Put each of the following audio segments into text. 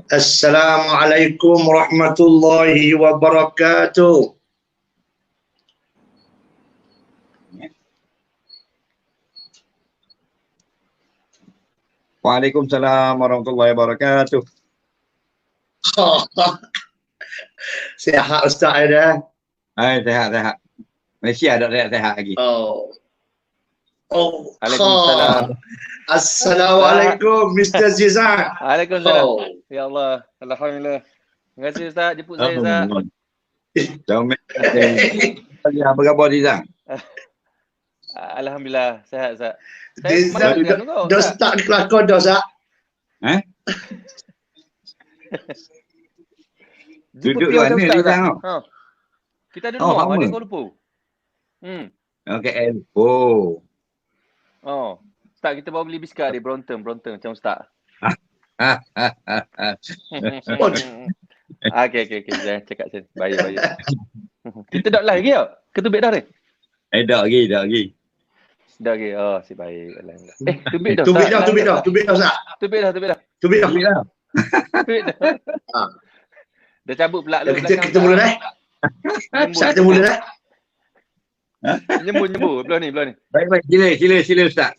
Assalamualaikum warahmatullahi wabarakatuh. Waalaikumsalam warahmatullahi wabarakatuh. Sihat Ustaz ada? Sehat. Malaysia ada sehat lagi. Waalaikumsalam. Assalamualaikum Mr. Zizan. Waalaikumsalam. Ya Allah, alhamdulillah. Terima kasih Ustaz jemput saya Ustaz. Apa khabar Zizan? Alhamdulillah sehat Ustaz. Zizan dah start kelakon dah Ustaz. Duduk di mana Zizan? Kita ada rumah di Kuala Lumpur. Okay, oh. Ustaz kita bawa beli biskut di Bronton macam Ustaz. Okey. Jangan cakap sini. Baik. Kita dah live lagi tak? Ketubik dah ni? Dah lagi. Dah lagi. Oh, si baik. Alhamdulillah. Tubik dah Ustaz. Tubik dah. Dah cabut pula lu belakang. Kita mula dah. Kita mula dah. Nyembur belah ni. Baik, sila Ustaz.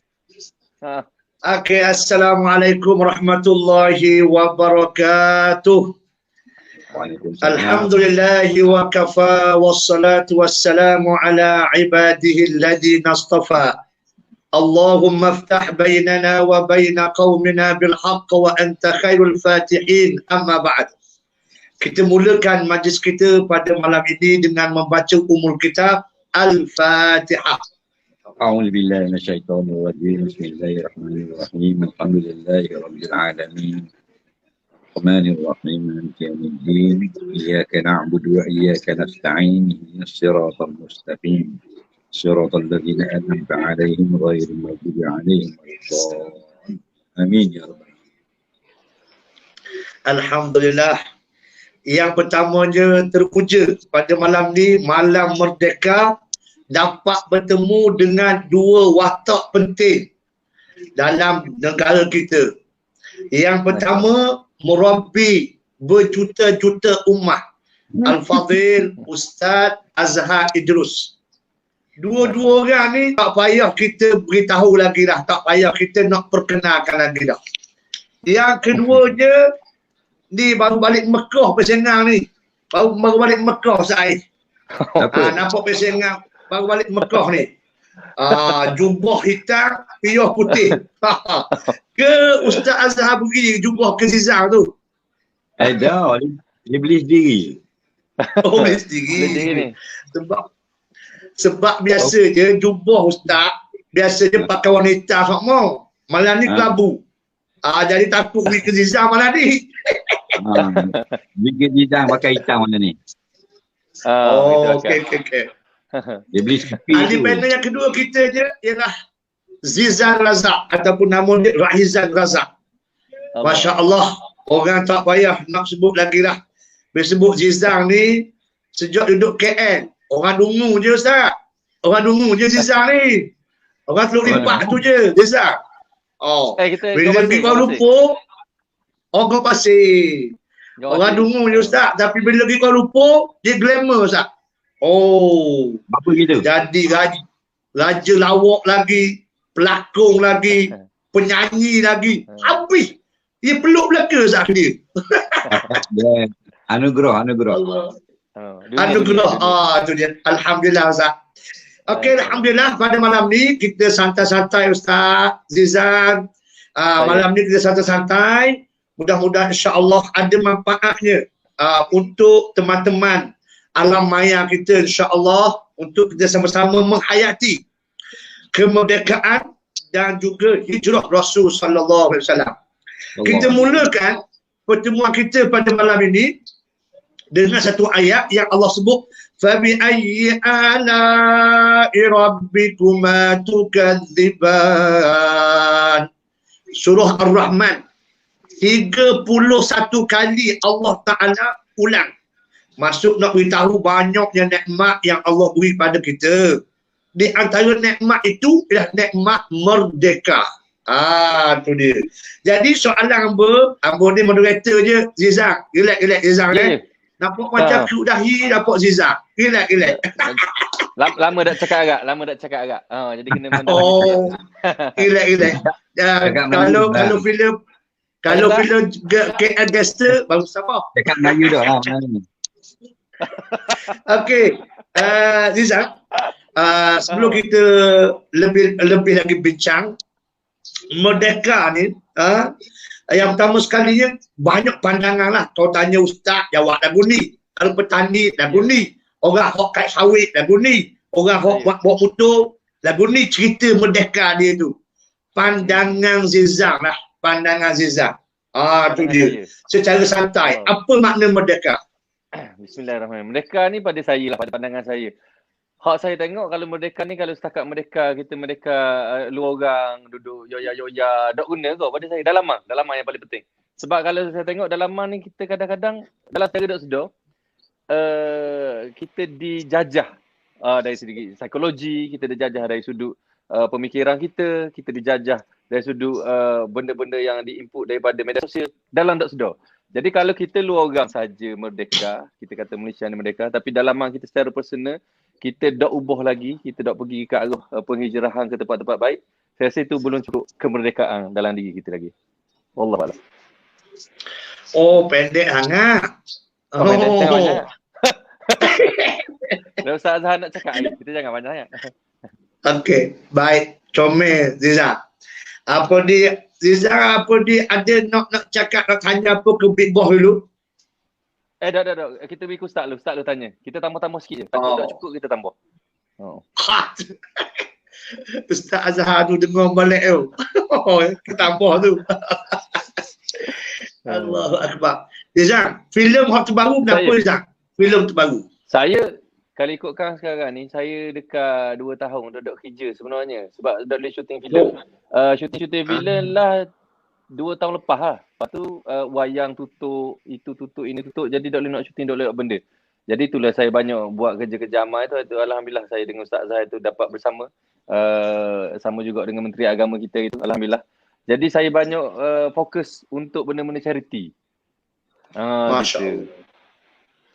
Okey, assalamualaikum warahmatullahi wabarakatuh. Alhamdulillahi wa kafa wassalatu wassalamu ala ibadihi alladhina istafa. Allahumma aftah bainana wa baina qaumina bil haqq wa anta khairul fatihin. Amma ba'd. Kita mulakan majlis kita pada malam ini dengan membaca umul kitab Al-Fatihah. أعوذ بالله من الشيطان الرجيم بسم الله الرحمن الرحيم الحمد لله رب العالمين الرحمن الرحيم مالك يوم الدين إياك نعبد وإياك نستعين اهدنا الصراط المستقيم صراط الذين أنعمت عليهم غير المغضوب عليهم ولا الضالين آمين يا رب. Alhamdulillah. Yang pertamanya terpuja pada malam ni, malam merdeka, dapat bertemu dengan dua watak penting dalam negara kita. Yang pertama, murabbi berjuta-juta umat, Al-Fadhil Ustaz Azhar Idrus. Dua-dua orang ni tak payah kita beritahu lagi dah, tak payah kita nak perkenalkan lagi dah. Yang keduanya, ni baru balik Mekah Pesengang ni. Baru balik Mekah saya. Nampak Pesengang baru balik Mekah ni. Jubah hitam, piyah putih. Ke Ustaz Azhar pergi jubah ke Zizan tu? Dah, dia beli sendiri. Oh, beli sendiri. Sebab biasa je jubah Ustaz, biasa je pakai wanita tak mau. Malam ni kelabu. Jadi takut pergi ke Zizan malam ni. Pergi ke Zizan pakai hitam mana ni. Okey. Dia beli sepi tu. Ahli yang kedua kita je ialah Zizan Razak ataupun nama dia Rahizan Razak. Masya Allah, orang tak payah nak sebut lagi dah. Bila sebut Zizan ni, sejak duduk KL, orang dungu je Ustaz. Orang dungu je Zizan ni. Orang Teluk Lipat tu je Zizan. Bila pergi Kuala Lumpur, orang Pasir. Orang dungu je Ustaz. Tapi bila pergi Kuala Lumpur, dia glamour Ustaz. Apa gitu? Jadi raja lawak lagi, pelakon lagi, penyanyi lagi. Habis. Dia peluk belaka Ustaz dia. Anugerah. Anugerah. Tu dia. Alhamdulillah Ustaz. Okey, alhamdulillah pada malam ni kita santai-santai Ustaz Zizan. Malam ni kita santai-santai. Mudah-mudahan insya-Allah ada manfaatnya untuk teman-teman alam maya kita insya-Allah, untuk kita sama-sama menghayati kemerdekaan dan juga hijrah Rasul sallallahu alaihi wasallam. Kita mulakan pertemuan kita pada malam ini dengan satu ayat yang Allah sebut, fa bi ayyi ala'i rabbikuma tukadziban. Surah Ar-Rahman. 31 kali Allah Ta'ala ulang. Maksud nak beritahu banyaknya nikmat yang Allah beri pada kita. Di antara nikmat itu ialah nikmat merdeka. Tu dia. Jadi soalan Ambo ni moderator je, Zizak. Relax Zizak Nampak macam cute dahi, nampak Zizak. Relax. Lama dah cakap agak. Jadi kena relax. Kalau filem KL Gangster baru sabar. Dekat Melayu dah Melayu. Okey. Zizak, sebelum kita lebih lagi bincang Merdeka ni, yang pertama sekalinya banyak pandangan lah. Kau tanya ustaz, jawab lagu ni. Kalau petani, lagu ni. Orang hok kait sawit, lagu ni. Orang hok buat motor, lagu ni. Cerita merdeka dia tu. Pandangan Zizak lah. Tu dia. Secara santai. Apa makna merdeka? Bismillahirrahmanirrahim. Merdeka ni pada saya lah, pada pandangan saya. Hak saya tengok kalau merdeka ni, kalau setakat merdeka, kita merdeka luar orang duduk yoya, tak guna kau pada saya. Dalaman yang paling penting. Sebab kalau saya tengok dalaman ni, kita kadang-kadang dalam cara tak sedar, kita dijajah dari segi psikologi, kita dijajah dari sudut pemikiran kita dijajah dari sudut benda-benda yang diinput daripada media sosial dalam tak sedar. Jadi kalau kita luar orang saja merdeka, kita kata Malaysia ni merdeka, tapi dalaman kita secara personal, kita dak ubah lagi, kita dak pergi ke arah penghijrahan ke tempat-tempat baik, saya rasa itu belum cukup kemerdekaan dalam diri kita lagi. Wallahualam. Pendek sangat. Kalau Ustaz Azhar nak cakap, kita jangan banyak sangat. Okey, baik. Comel Zizak. Zizak ada nak cakap, nak tanya apa ke Big Boss dulu? Dah. Kita beri Ustaz lu tanya. Kita tambah-tambah sikit je. Kalau tak cukup, kita tambah. Ustaz Azhar tu dengar balik tu. Kita tambah tu. Allahu Akbar. Zizak, filem hak terbaru kenapa Zizak? Filem terbaru. Saya, kalau ikutkan sekarang ni, saya dekat 2 tahun duduk kerja sebenarnya. Sebab dah boleh syuting filem. Syuting filem lah 2 tahun lepas lah. Lepas tu wayang tutup, itu tutup, ini tutup. Jadi tak boleh nak syuting, tak boleh nak benda. Jadi itulah saya banyak buat kerja-kerja amal itu. Alhamdulillah saya dengan Ustaz Zahir tu dapat bersama. Sama juga dengan Menteri Agama kita itu. Alhamdulillah. Jadi saya banyak fokus untuk benda-benda charity. Masya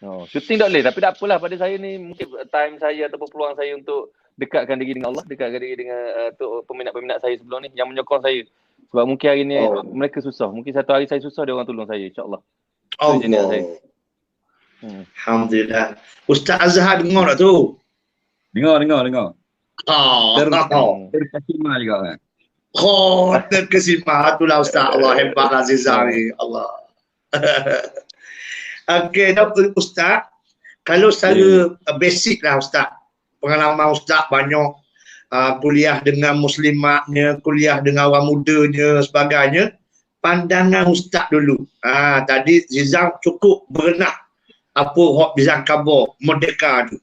Allah. Syuting tak boleh. Tapi tak apalah, pada saya ni mungkin time saya ataupun peluang saya untuk dekatkan diri dengan Allah. Dekatkan diri dengan peminat-peminat saya sebelum ni yang menyokong saya. Sebab mungkin hari ni mereka susah. Mungkin satu hari saya susah, dia orang tolong saya, insyaAllah. Alhamdulillah. Ustaz Azhar dengar tak tu? Dengar. Terkesima juga kan? Terkesima. Itulah Ustaz. Allah hebatlah Zizak ni. Allah. Okey, Ustaz. Kalau secara basic lah Ustaz. Pengalaman Ustaz banyak kuliah dengan muslimatnya, kuliah dengan orang mudanya, sebagainya. Pandangan Ustaz dulu. Tadi Zizak cukup berenah apa hak bizang khabar merdeka tu.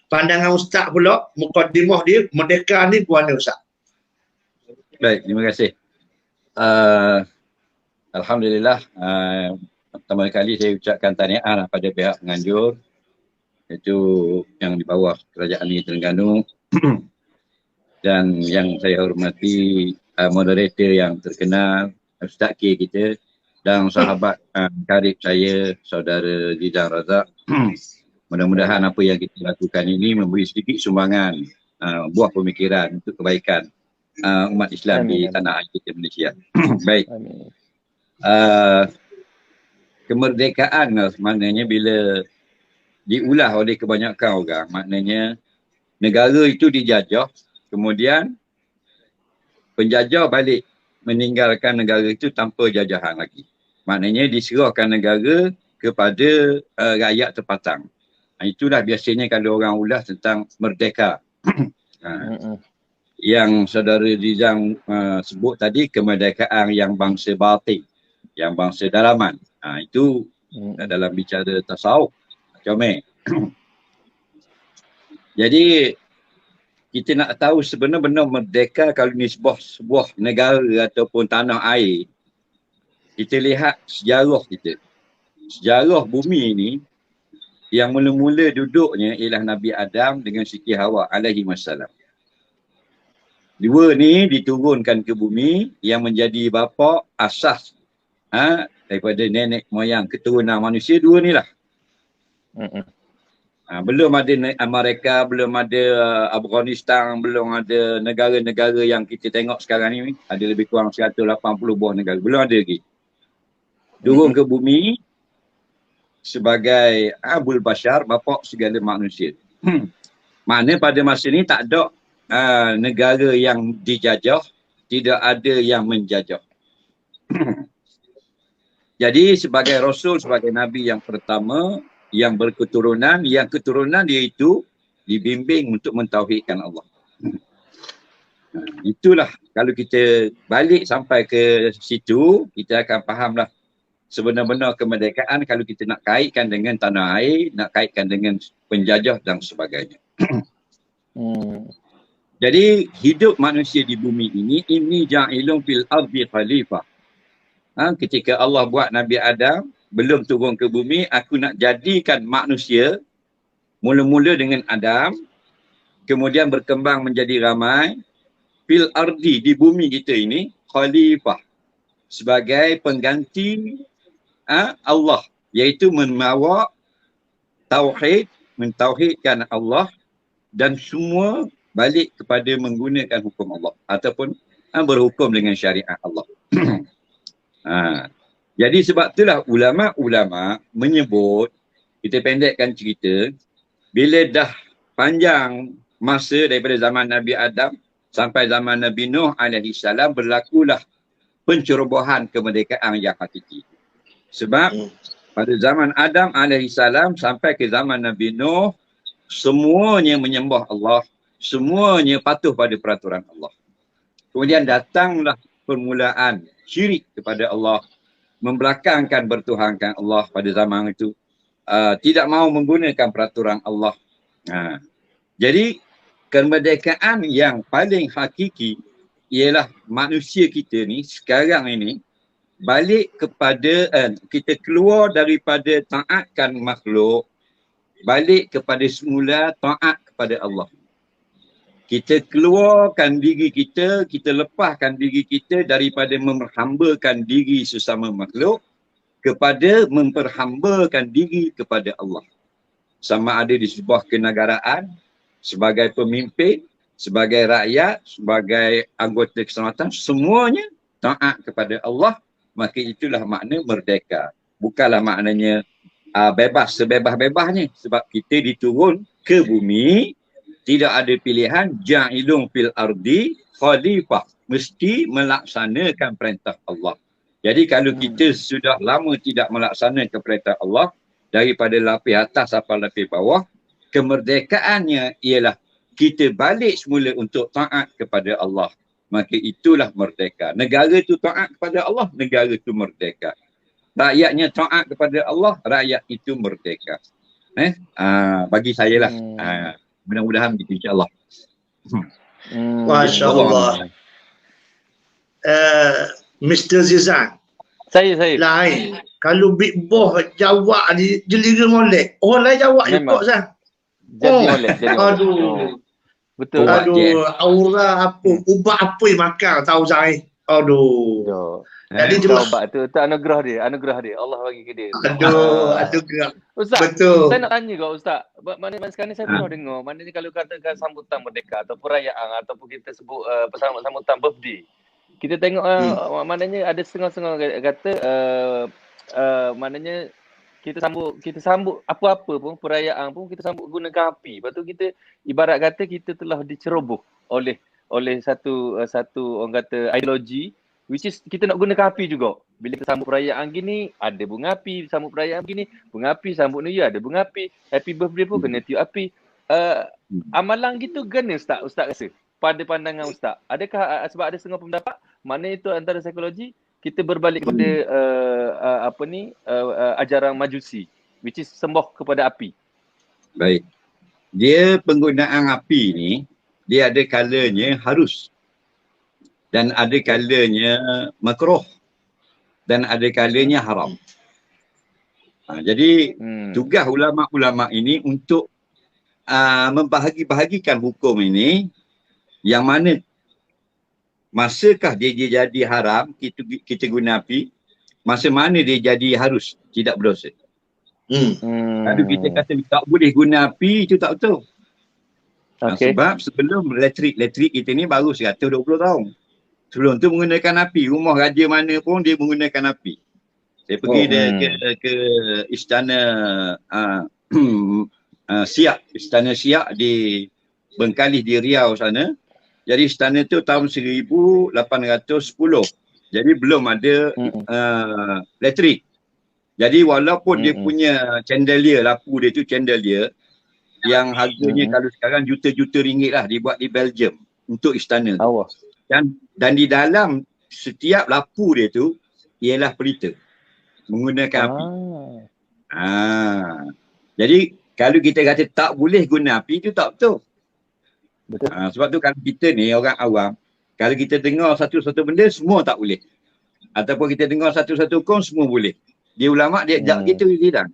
Pandangan Ustaz pula, mukadimah dia, merdeka ni buat mana Ustaz? Baik, terima kasih. Alhamdulillah, pertama kali saya ucapkan tahniah pada pihak penganjur, iaitu yang di bawah kerajaan negeri Terengganu dan yang saya hormati moderator yang terkenal, Ustaz K kita, dan sahabat karib saya, saudara Zizan Razak. Mudah-mudahan apa yang kita lakukan ini memberi sedikit sumbangan buah pemikiran untuk kebaikan umat Islam di tanah air kita Malaysia. Baik. Kemerdekaan maknanya bila diulah oleh kebanyakan orang, maknanya negara itu dijajah, kemudian penjajah balik meninggalkan negara itu tanpa jajahan lagi. Maknanya diserahkan negara kepada rakyat terpatang. Itulah biasanya kalau orang ulas tentang merdeka. Yang saudara Zizan sebut tadi, kemerdekaan yang bangsa batin, yang bangsa dalaman. Itu dalam bicara tasawuf. Comel. Jadi kita nak tahu sebenar-benar merdeka kalau ni sebuah negara ataupun tanah air. Kita lihat sejarah kita. Sejarah bumi ini yang mula-mula duduknya ialah Nabi Adam dengan Siti Hawa alaihi wassalam. Dua ni diturunkan ke bumi yang menjadi bapa asas daripada nenek moyang keturunan manusia, dua ni lah. Belum ada Amerika, belum ada Afghanistan, belum ada negara-negara yang kita tengok sekarang ni, ada lebih kurang 180 buah negara, belum ada lagi. Turun ke bumi sebagai Abul Bashar, bapa segala manusia. Makna pada masa ni tak ada negara yang dijajah, tidak ada yang menjajah. Jadi sebagai Rasul, sebagai Nabi yang pertama, yang berketurunan, yang keturunan dia itu dibimbing untuk mentauhidkan Allah. Itulah, kalau kita balik sampai ke situ, kita akan fahamlah sebenar-benar kemerdekaan kalau kita nak kaitkan dengan tanah air, nak kaitkan dengan penjajah dan sebagainya. Jadi hidup manusia di bumi ini ja'ilun fil ardi khalifah. Ketika Allah buat Nabi Adam, belum turun ke bumi, aku nak jadikan manusia mula-mula dengan Adam, kemudian berkembang menjadi ramai, fil ardi, di bumi kita ini, khalifah, sebagai pengganti Allah, iaitu membawa tauhid, mentauhidkan Allah, dan semua balik kepada menggunakan hukum Allah ataupun berhukum dengan syariat Allah. Jadi sebab itulah ulama-ulama menyebut, kita pendekkan cerita, bila dah panjang masa daripada zaman Nabi Adam sampai zaman Nabi Nuh alaihi salam, berlakulah pencerobohan kemerdekaan yang hakiki. Sebab pada zaman Adam alaihi salam sampai ke zaman Nabi Nuh, semuanya menyembah Allah, semuanya patuh pada peraturan Allah. Kemudian datanglah permulaan syirik kepada Allah, membelakangkan bertuhankan Allah pada zaman itu, tidak mahu menggunakan peraturan Allah. Jadi kemerdekaan yang paling hakiki ialah manusia kita ni sekarang ini balik kepada kita keluar daripada taatkan makhluk, balik kepada semula taat kepada Allah. Kita keluarkan diri kita, kita lepaskan diri kita daripada memperhambakan diri sesama makhluk kepada memperhambakan diri kepada Allah. Sama ada di sebuah kenegaraan, sebagai pemimpin, sebagai rakyat, sebagai anggota keselamatan, semuanya taat kepada Allah, maka itulah makna merdeka. Bukanlah maknanya bebas sebebas-bebasnya, sebab kita diturun ke bumi, tidak ada pilihan, ja'ilun fil ardi khalifah, mesti melaksanakan perintah Allah. Jadi kalau kita sudah lama tidak melaksanakan perintah Allah, daripada lapis atas sampai lapis bawah, kemerdekaannya ialah kita balik semula untuk taat kepada Allah. Maka itulah merdeka. Negara itu taat kepada Allah, negara itu merdeka. Rakyatnya taat kepada Allah, rakyat itu merdeka. Bagi saya lah. Mudah-mudahan begitu, insyaAllah. Masya Allah. Mr. Zizan. Saya. Lain. Kalau Big Boss jawab ni, jeliga molek. Orang lain jawab juga, Zan. Jadi molek. Aduh. Betul. Aduh, aura apa, ubat apa yang makan, tahu Zan. Aduh. Jadi jelas. Ubat tu anugerah dia. Allah bagi ke dia. Aduh gerak. Ustaz, betul. Saya nak tanya kau Ustaz. Mana sekarang ni saya pernah dengar, maknanya kalau katakan sambutan merdeka atau perayaan ataupun kita sebut sambutan birthday, kita tengok maknanya ada setengah-setengah kata maknanya kita sambut apa-apa pun, perayaan pun kita sambut gunakan api. Lepas tu kita ibarat kata kita telah diceroboh oleh satu orang kata ideologi, which is kita nak gunakan api juga. Bila kita sambut perayaan gini, ada bunga api. Sambut perayaan gini, bunga api. Sambut New Year, ada bunga api. Happy birthday pun kena tiup api. Amalan gitu kena Ustaz rasa? Pada pandangan Ustaz, adakah sebab ada setengah pendapat, mana itu antara psikologi, kita berbalik kepada ajaran majusi, which is sembah kepada api. Baik. Dia penggunaan api ni, dia ada kalanya harus. Dan ada kalanya makruh. Dan ada kalanya haram. Jadi tugas ulama-ulama ini untuk membahagi-bahagikan hukum ini, yang mana masakah dia jadi haram kita guna api, masa mana dia jadi harus tidak berdosa. Kalau kita kata tak boleh guna api, itu tak betul. Sebab sebelum elektrik kita ni baru 120 tahun. Sebelum tu menggunakan api. Rumah raja mana pun dia menggunakan api. Saya pergi ke istana Siak. Istana Siak di Bengkalis di Riau sana. Jadi istana tu tahun 1810. Jadi belum ada elektrik. Jadi walaupun dia punya chandelier, lampu dia tu chandelier yang harganya kalau sekarang juta-juta ringgit lah, dibuat di Belgium untuk istana tu. Dan di dalam setiap lampu dia tu ialah pelita menggunakan api. Jadi kalau kita kata tak boleh guna api, itu tak betul. Sebab tu kalau kita ni orang awam, kalau kita dengar satu-satu benda semua tak boleh, ataupun kita dengar satu-satu hukum semua boleh. Dia ulama dia gitu tidak.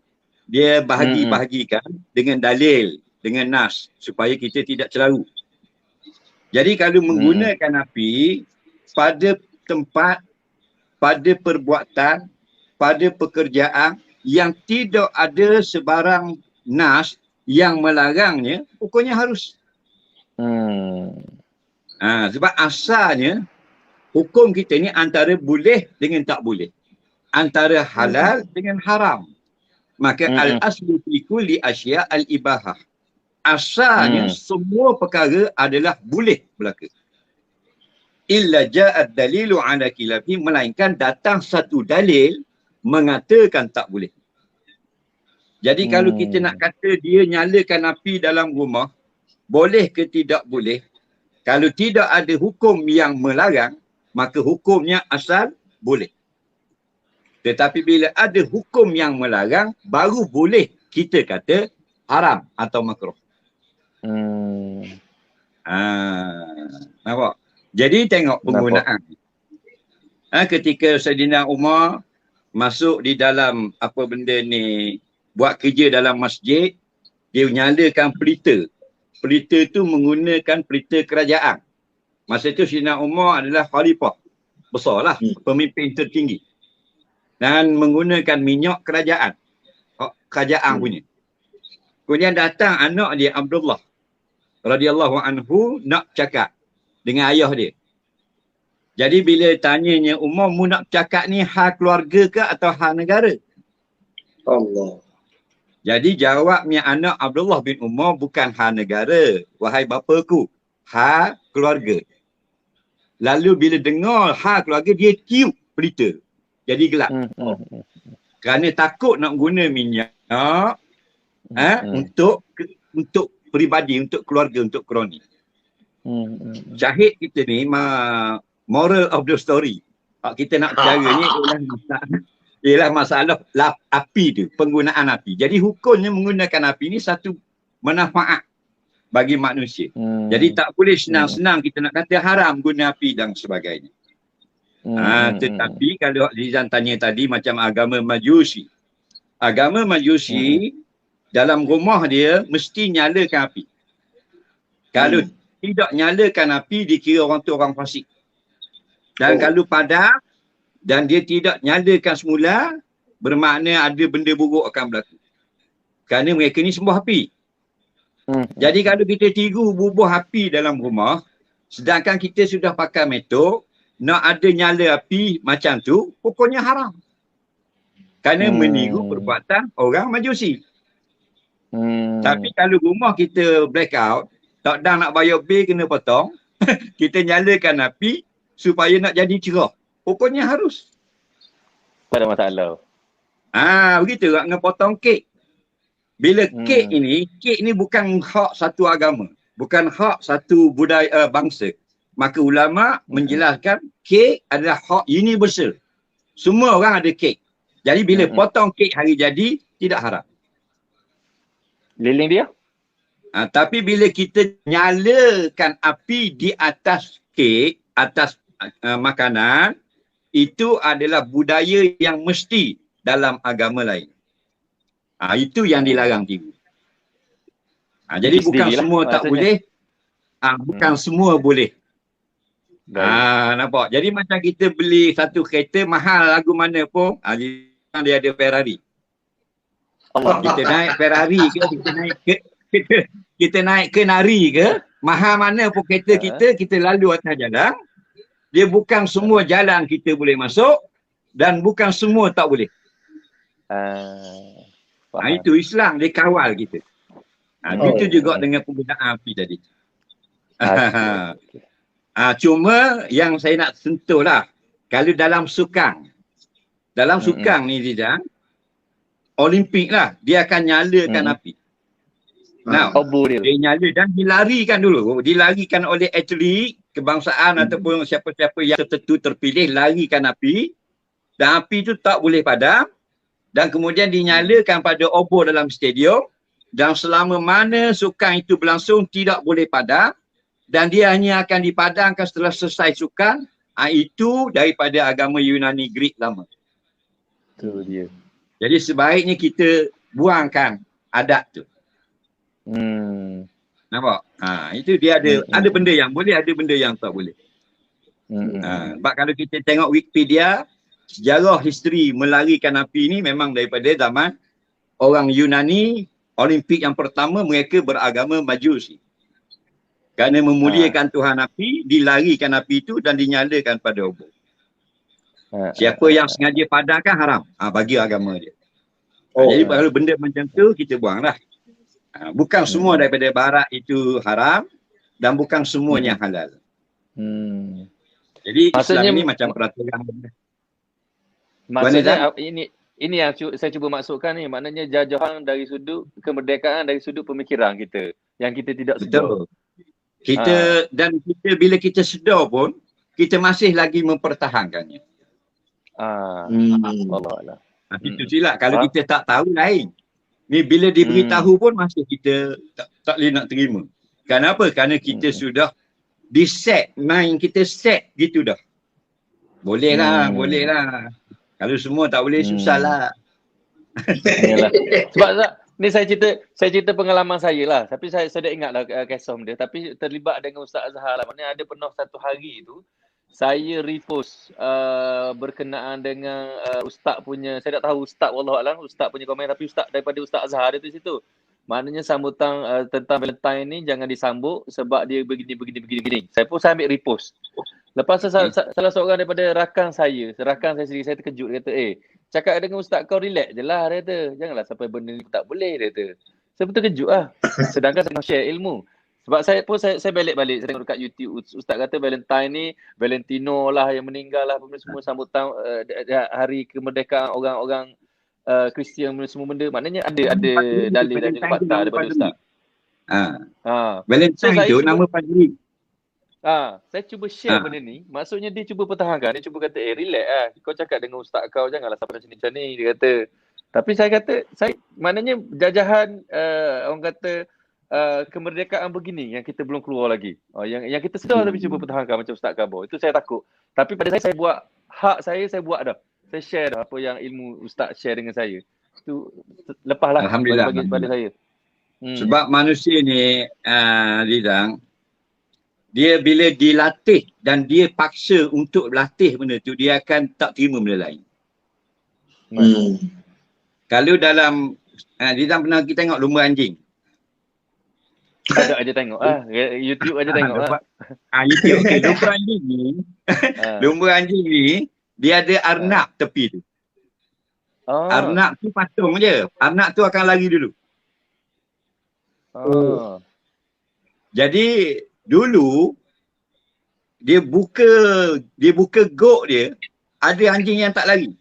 Dia bahagikan dengan dalil, dengan nas supaya kita tidak celaru. Jadi kalau menggunakan api pada tempat, pada perbuatan, pada pekerjaan yang tidak ada sebarang nas yang melarangnya, pokoknya harus. Sebab asalnya hukum kita ni antara boleh dengan tak boleh. Antara halal dengan haram. Maka al-aslu fi kulli asya' al-ibahah. Asalnya semua perkara adalah boleh berlaku. Illa ja'ad dalilu ala khilafi, melainkan datang satu dalil mengatakan tak boleh. Jadi kalau kita nak kata dia nyalakan api dalam rumah, boleh ke tidak boleh? Kalau tidak ada hukum yang melarang, maka hukumnya asal boleh. Tetapi bila ada hukum yang melarang, baru boleh kita kata haram atau makruh. Nampak? Jadi tengok penggunaan. Ketika Saidina Umar masuk di dalam apa benda ni, buat kerja dalam masjid, dia nyalakan pelita. Pelita tu menggunakan pelita kerajaan. Masa tu Saidina Umar adalah khalifah. Besarlah, pemimpin tertinggi. Dan menggunakan minyak kerajaan. Kerajaan punya. Kemudian datang anak dia Abdullah radhiyallahu anhu nak cakap dengan ayah dia. Jadi bila tanyanya Umar, mu nak cakap ni hal keluarga ke atau hal negara? Allah. Jadi jawabnya anak Abdullah bin Umar, bukan hal negara, wahai bapaku, hal keluarga. Lalu bila dengar hal keluarga, dia tiup pelita. Jadi gelap. Kerana takut nak guna minyak untuk peribadi, untuk keluarga, untuk kroni. Syahid kita ni, moral of the story, kita nak bicara ni ialah masalah api tu, penggunaan api. Jadi hukumnya menggunakan api ni satu manfaat bagi manusia. Jadi tak boleh senang-senang kita nak kata haram guna api dan sebagainya. Tetapi kalau Rizan tanya tadi macam agama Majusi. Agama Majusi dalam rumah dia mesti nyalakan api. Kalau tidak nyalakan api, dikira orang tu orang fasik. Dan kalau padam dan dia tidak nyalakan semula, bermakna ada benda buruk akan berlaku. Kerana mereka ni sembah api. Jadi kalau kita tiru bubuh api dalam rumah, sedangkan kita sudah pakai metod, nak ada nyala api macam tu, pokoknya haram. Kerana meniru perbuatan orang Majusi. Tapi kalau rumah kita blackout, tak dah nak bayar bil kena potong, kita nyalakan api supaya nak jadi cerah. Pokoknya harus. Tak ada masalah. Begitu dengan potong kek. Bila kek ni bukan hak satu agama, bukan hak satu budaya bangsa. Maka ulama menjelaskan kek adalah hak universal. Semua orang ada kek. Jadi bila potong kek hari jadi, tidak haram. Lilin dia? Tapi bila kita nyalakan api di atas kek, atas makanan, itu adalah budaya yang mesti dalam agama lain. Itu yang dilarang tiru. Jadi bukan semua tak boleh, bukan semua boleh. Nampak? Jadi macam kita beli satu kereta mahal lagu mana pun, dia ada Ferrari. Kita naik Ferrari ke, kita naik ke nari ke, mahal mana pun kereta kita lalu atas jalan, dia bukan semua jalan kita boleh masuk dan bukan semua tak boleh. Itu Islam, dia kawal kita. Itu juga dengan penggunaan api tadi. Cuma yang saya nak sentuh lah, kalau dalam sukan ni Zidane, Olimpik lah, dia akan nyalakan api. Dia nyala dan dilarikan dulu. Dilarikan oleh atlet kebangsaan ataupun siapa-siapa yang tertentu terpilih, larikan api. Dan api tu tak boleh padam. Dan kemudian dinyalakan pada obor dalam stadium. Dan selama mana sukan itu berlangsung tidak boleh padam. Dan dia hanya akan dipadamkan setelah selesai sukan. Itu daripada agama Yunani Greek lama. Itu dia. Jadi sebaiknya kita buangkan adat tu. Nampak? Itu dia ada benda yang boleh, ada benda yang tak boleh. Sebab kalau kita tengok Wikipedia, sejarah history melarikan api ni memang daripada zaman orang Yunani. Olimpik yang pertama mereka beragama Majusi. Kerana memuliakan Tuhan api, dilarikan api itu dan dinyalakan pada obor. Siapa yang sengaja padamkan haram bagi agama dia. Jadi kalau benda macam tu kita buanglah. Bukan semua daripada barat itu haram dan bukan semuanya halal. Jadi maksudnya, Islam ini macam peraturan. Maksudnya ini yang saya cuba maksudkan ni, maknanya jajahan dari sudut kemerdekaan, dari sudut pemikiran kita yang kita tidak sedar. Kita dan kita bila kita sedar pun kita masih lagi mempertahankannya. Allah. Itu silap. Kalau kita tak tahu lain. Ni bila diberitahu pun masih kita tak boleh nak terima. Kenapa? Kerana kita sudah di-set, mind kita set gitu dah. Boleh lah. Kalau semua tak boleh, susah lah. Sebab ni saya cerita pengalaman saya lah. Tapi saya dah ingat lah kisah dia. Tapi terlibat dengan Ustaz Azhar lah. Maknanya ada pernah satu hari tu, saya repost berkenaan dengan ustaz punya, saya tak tahu ustaz wallahualam, ustaz punya komen, tapi ustaz daripada Ustaz Azhar ada di situ. Maknanya sambutan tentang Valentine ni jangan disambut sebab dia begini. Saya ambil repost. Lepas tu salah seorang daripada rakan saya sendiri, saya terkejut. Dia kata, cakap dengan ustaz kau relax je lah, dia kata. Janganlah sampai benda ni tak boleh, dia kata. Saya pun terkejut lah. Sedangkan saya nak share ilmu. Sebab saya balik-balik, saya tengok dekat YouTube, ustaz kata Valentine ni, Valentino lah yang meninggal lah, semua sambutan hari kemerdekaan orang-orang Kristian, semua benda. Maknanya ada dalil dan juga fakta daripada ustaz. Valentine tu nama Fajri. Saya cuba share benda ni, maksudnya dia cuba pertahankan, dia cuba kata, relax lah, kau cakap dengan ustaz kau, janganlah sampai macam ni, dia kata. Tapi saya kata, maknanya jajahan orang kata kemerdekaan begini yang kita belum keluar lagi. Yang kita sedar tapi cuba pertahankan macam Ustaz Kabur. Itu saya takut. Tapi pada saya buat hak saya buat dah. Saya share dah apa yang ilmu Ustaz share dengan saya. Itu lepaslah bagi pada saya. Sebab manusia ni Lidang, dia bila dilatih dan dia paksa untuk latih benda tu, dia akan tak terima benda lain. Kalau dalam Lidang pernah kita tengok lumba anjing. Ada aja tengok YouTube aja tengok YouTube. Okay. Lumba anjing ni dia ada arnab tepi tu. Arnab tu patung je. Arnab tu akan lari dulu. Jadi dulu dia buka gok dia, ada anjing yang tak lari.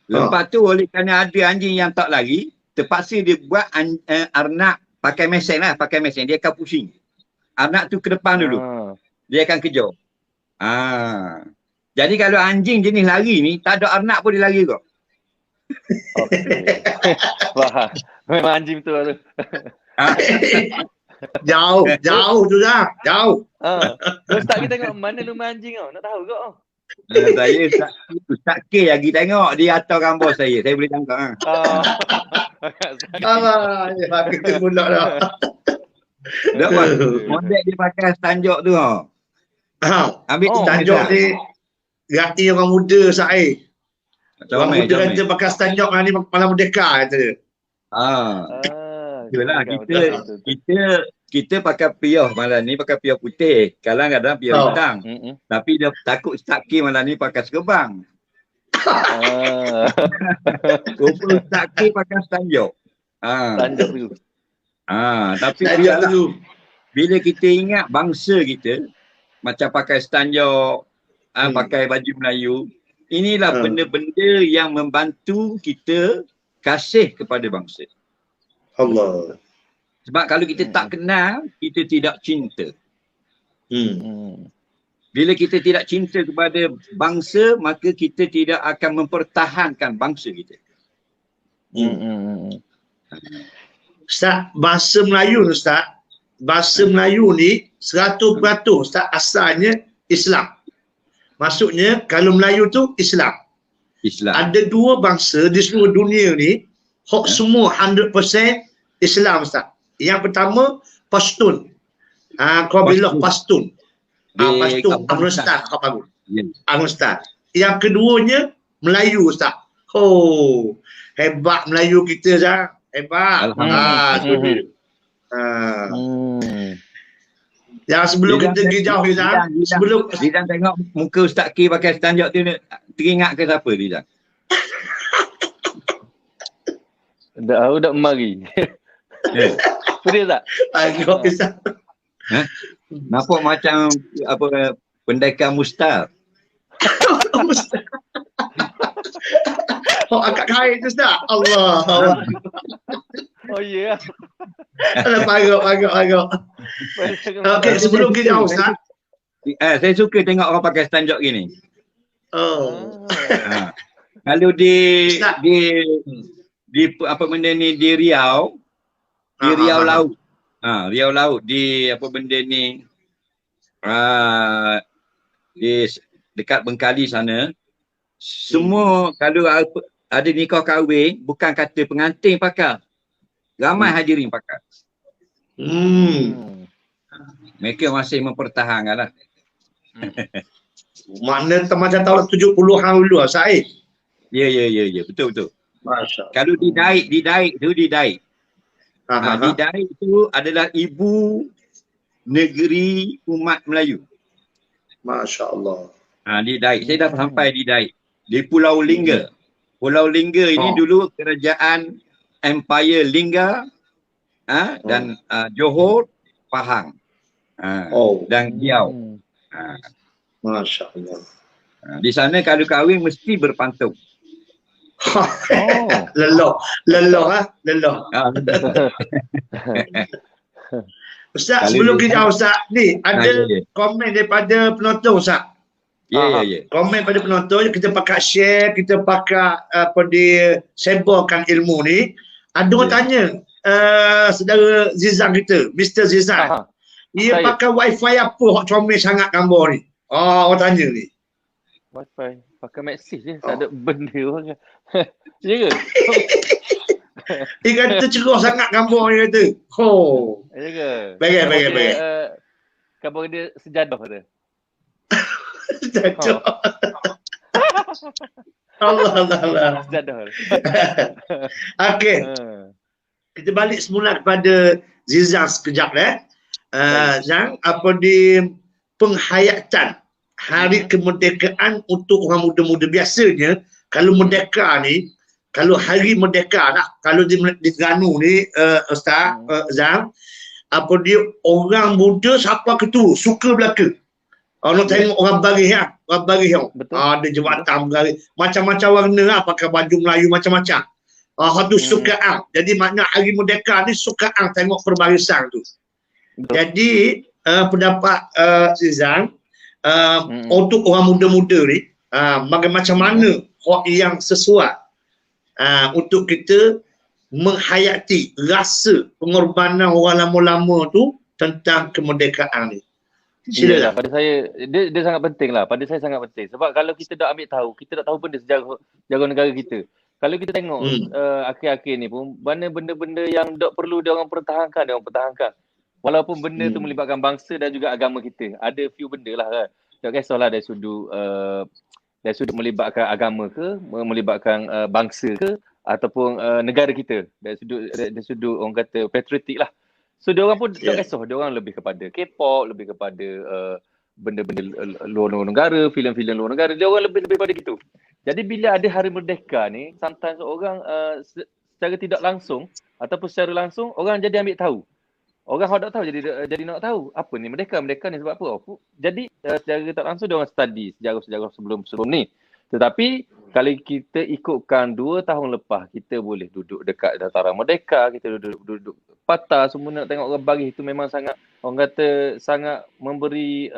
Lepas tu oleh kerana ada anjing yang tak lari, terpaksa dia buat arnab pakai mesin lah, dia akan pusing. Arnab tu ke depan dulu. Dia akan kejar. Jadi kalau anjing jenis lari ni, tak ada arnab pun dia lari kok. Faham. Memang anjing tu lah tu. Jauh tu dah. Jauh. Ustaz kita tengok mana lumba anjing kau? Nak tahu kau? Saya Ustaz K lagi tengok, dia atas gambar saya boleh tangkap. Kita pula dah. Tak apa. Model dia pakai tanjok tu. Ambil Oh, Tanjok ni gati orang muda saya. Orang muda kata pakai tanjok ni malam merdeka kata dia. Itulah kita pakai piyah malam ni pakai piyah putih. Kadang-kadang piyah hitam. Tapi dia takut Ustaz Kim malam ni pakai serban. Ustaz Kim pakai tanjok. Tanjok tu. Tapi Tanjok tu. bila kita ingat bangsa kita macam pakai tanjok, pakai baju Melayu, inilah benda-benda yang membantu kita kasih kepada bangsa. Allah. Sebab kalau kita tak kenal, kita tidak cinta. Bila kita tidak cinta kepada bangsa, maka kita tidak akan mempertahankan bangsa kita. Ustaz, bahasa Melayu Ustaz, bahasa Melayu ni 100% Ustaz asalnya Islam. Maksudnya kalau Melayu tu Islam. Ada dua bangsa di seluruh dunia ni semua 100% Islam Ustaz. Yang pertama Pashtun. Kabilah Pashtun. Pashtun Afghanistan apa bagus. Afghanistan. Yang keduanya Melayu Ustaz. Oh, hebat Melayu kita Ustaz. Hebat. Yang sebelum kita pergi jauh Rizal, sebelum Rizal tengok muka Ustaz K pakai tanjak tu, teringat ke siapa Rizal? Dah mari. Betul tak? Tengok Rizal. Nampak macam apa pendekar Mustar. Akak kain tu Ustaz. Allah. Oh ya. Alah pagak. Okey, sebelum kita jauh Ustaz. Saya suka tengok orang pakai tanjak gini. Kalau di apa benda ni di Riau, Riau Laut. Riau Laut di apa benda ni di dekat Bengkali sana. Semua kalau ada nikah kahwin, bukan kata pengantin pakai. Ramai hadirin pakai. Mereka masih mempertahankan lah. Mana macam tahun 70-an dulu Said. Ya, betul. Masya-Allah. Kalau didaik tu. Didaik tu adalah ibu negeri umat Melayu. Masya-Allah. Didaik. Saya dah sampai didaik. Di Pulau Lingga. Pulau Lingga ini dulu kerajaan Empire Lingga dan Johor, Pahang dan Riau. Masya-Allah. Di sana kalau kahwin mesti berpantun. Leloh. Ustaz, sebelum kita Ustaz ni ada komen daripada penonton Ustaz. Ya. Komen pada penonton, kita pakai share, kita pakai sebarkan ilmu ni. Ada orang tanya saudara Zizan kita, Mr. Zizan. Dia pakai wifi apa hok comel sangat gambar ni? Orang tanya ni. Wifi pakai Maxis je, tak ada benda orang. Ya ke? Dia kata cerah sangat gambar ni kata. Ya ke? Baik. Gambar dia sejadah dia. Sejadah. Allah. Sejadah. Okey. Kita balik semula kepada Zizan sekejap Zang, apa di penghayatan Hari Kemerdekaan untuk orang muda-muda. Biasanya kalau merdeka ni, kalau hari merdeka kalau di Terengganu ni Ustaz Zang, apa dia orang muda siapa ketua suka belaka. Nak tengok orang baris orang baris ada jawatan baris macam-macam warna pakai baju Melayu macam-macam. Tu sukaan. Jadi makna hari merdeka ni sukaan tengok perbarisan tu. Jadi pendapat Zizan untuk orang muda-muda ni macam mana yang sesuai untuk kita menghayati rasa pengorbanan orang lama-lama tu tentang kemerdekaan ni. Silalah. Pada saya dia sangat penting lah. Pada saya sangat penting. Sebab kalau kita dah ambil tahu, kita dah tahu benda sejarah negara kita. Kalau kita tengok akhir-akhir ni pun mana benda-benda yang tak perlu dia orang pertahankan. Walaupun benda tu melibatkan bangsa dan juga agama kita. Ada few benda lah kan. Tak kisahlah dari sudut melibatkan agama ke, melibatkan bangsa ke, ataupun negara kita. Dari sudut orang kata patriotik lah. So diorang pun tak kisah, diorang lebih kepada K-pop, lebih kepada benda-benda luar negara, filem-filem luar negara, diorang lebih pada gitu. Jadi bila ada Hari Merdeka ni, sometimes orang secara tidak langsung ataupun secara langsung orang jadi ambil tahu. Orang tak tahu jadi nak tahu apa ni merdeka ni sebab apa. Jadi secara tak langsung diorang study sejarah-sejarah sebelum ni. Tetapi kalau kita ikutkan 2 tahun lepas, kita boleh duduk dekat dataran merdeka, kita duduk patah, semua nak tengok orang baris itu memang sangat, orang kata sangat memberi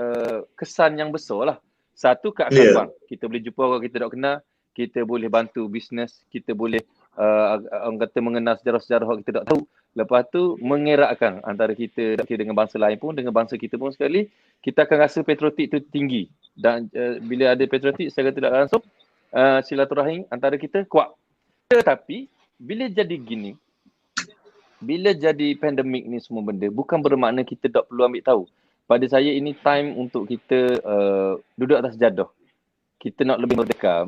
kesan yang besar lah. Satu, keakraban. Kita boleh jumpa orang kita tak kenal, kita boleh bantu bisnes, kita boleh orang kata mengenal sejarah-sejarah yang kita tak tahu. Lepas tu mengerakkan antara kita dengan bangsa lain pun, dengan bangsa kita pun sekali, kita akan rasa patriotik tu tinggi. Dan bila ada patriotik secara tidak langsung, silaturahim antara kita kuat. Tetapi bila jadi gini, bila jadi pandemik ni semua benda, bukan bermakna kita tak perlu ambil tahu. Pada saya ini time untuk kita duduk atas jadah. Kita nak lebih merdeka.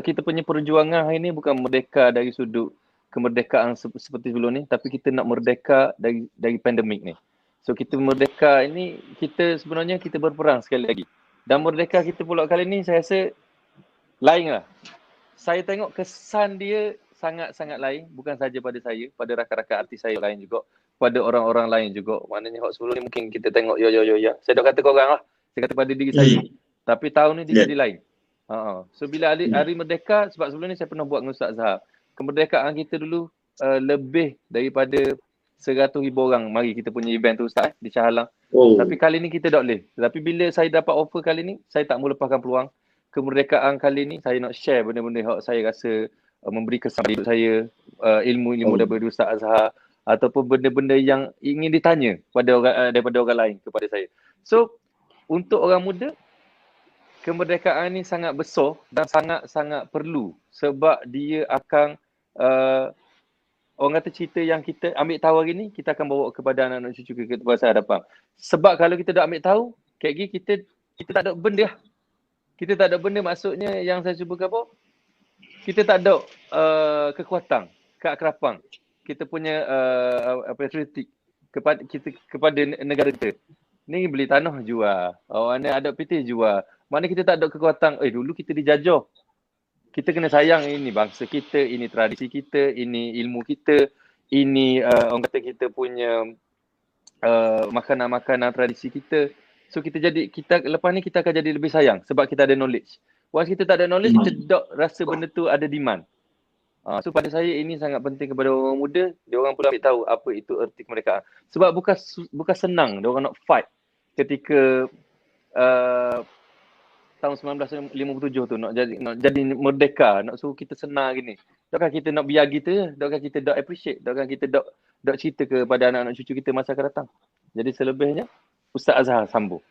Kita punya perjuangan hari ni bukan merdeka dari sudut kemerdekaan seperti sebelum ni, tapi kita nak merdeka dari pandemik ni. So kita merdeka ini, kita sebenarnya kita berperang sekali lagi. Dan merdeka kita pula kali ni saya rasa lain lah. Saya tengok kesan dia sangat-sangat lain. Bukan saja pada saya, pada rakan-rakan artis saya lain juga. Pada orang-orang lain juga. Maknanya sebelum ni mungkin kita tengok ya. Saya dah kata korang lah. Saya kata pada diri saya. Tapi tahun ni dia jadi lain. So bila hari merdeka, sebab sebelum ni saya pernah buat dengan Ustaz Zahab. Kemerdekaan kita dulu lebih daripada 100,000 orang mari kita punya event tu Ustaz di Shah Alam. Tapi kali ni kita tak boleh. Tapi bila saya dapat offer kali ni, saya tak mau lepaskan peluang. Kemerdekaan kali ni saya nak share benda-benda yang saya rasa memberi kesan pada hidup saya, ilmu-ilmu daripada Ustaz Azhar, ataupun benda-benda yang ingin ditanya daripada orang lain kepada saya. So untuk orang muda, kemerdekaan ni sangat besar dan sangat-sangat perlu sebab dia akan orang kata cerita yang kita ambil tahu hari ni, kita akan bawa kepada anak-anak cucu kita pada masa hadapan. Sebab kalau kita tak ambil tahu, kita tak ada benda lah. Kita tak ada benda, maksudnya yang saya cuba apa? Kita tak ada kekuatan, keakraban. Kita punya patriotik kepada negara kita. Ni beli tanah jual. Mana ada PT jual. Mana kita tak ada kekuatan. Dulu kita dijajah. Kita kena sayang ini bangsa kita, ini tradisi kita, ini ilmu kita, ini orang kata kita punya makanan-makanan tradisi kita. So kita lepas ni kita akan jadi lebih sayang sebab kita ada knowledge. Once kita tak ada knowledge, kita tak rasa benda tu ada demand. So pada saya ini sangat penting kepada orang muda, dia orang pun ambil tahu apa itu erti kemerdekaan. Sebab bukan senang dia orang nak fight ketika tahun 1957 tu nak jadi merdeka, nak suruh kita senang gini. Takkan kita nak biar gitu, takkan kita tak appreciate, takkan kita tak cerita kepada anak-anak cucu kita masa akan datang. Jadi selebihnya Ustaz Azhar sambung.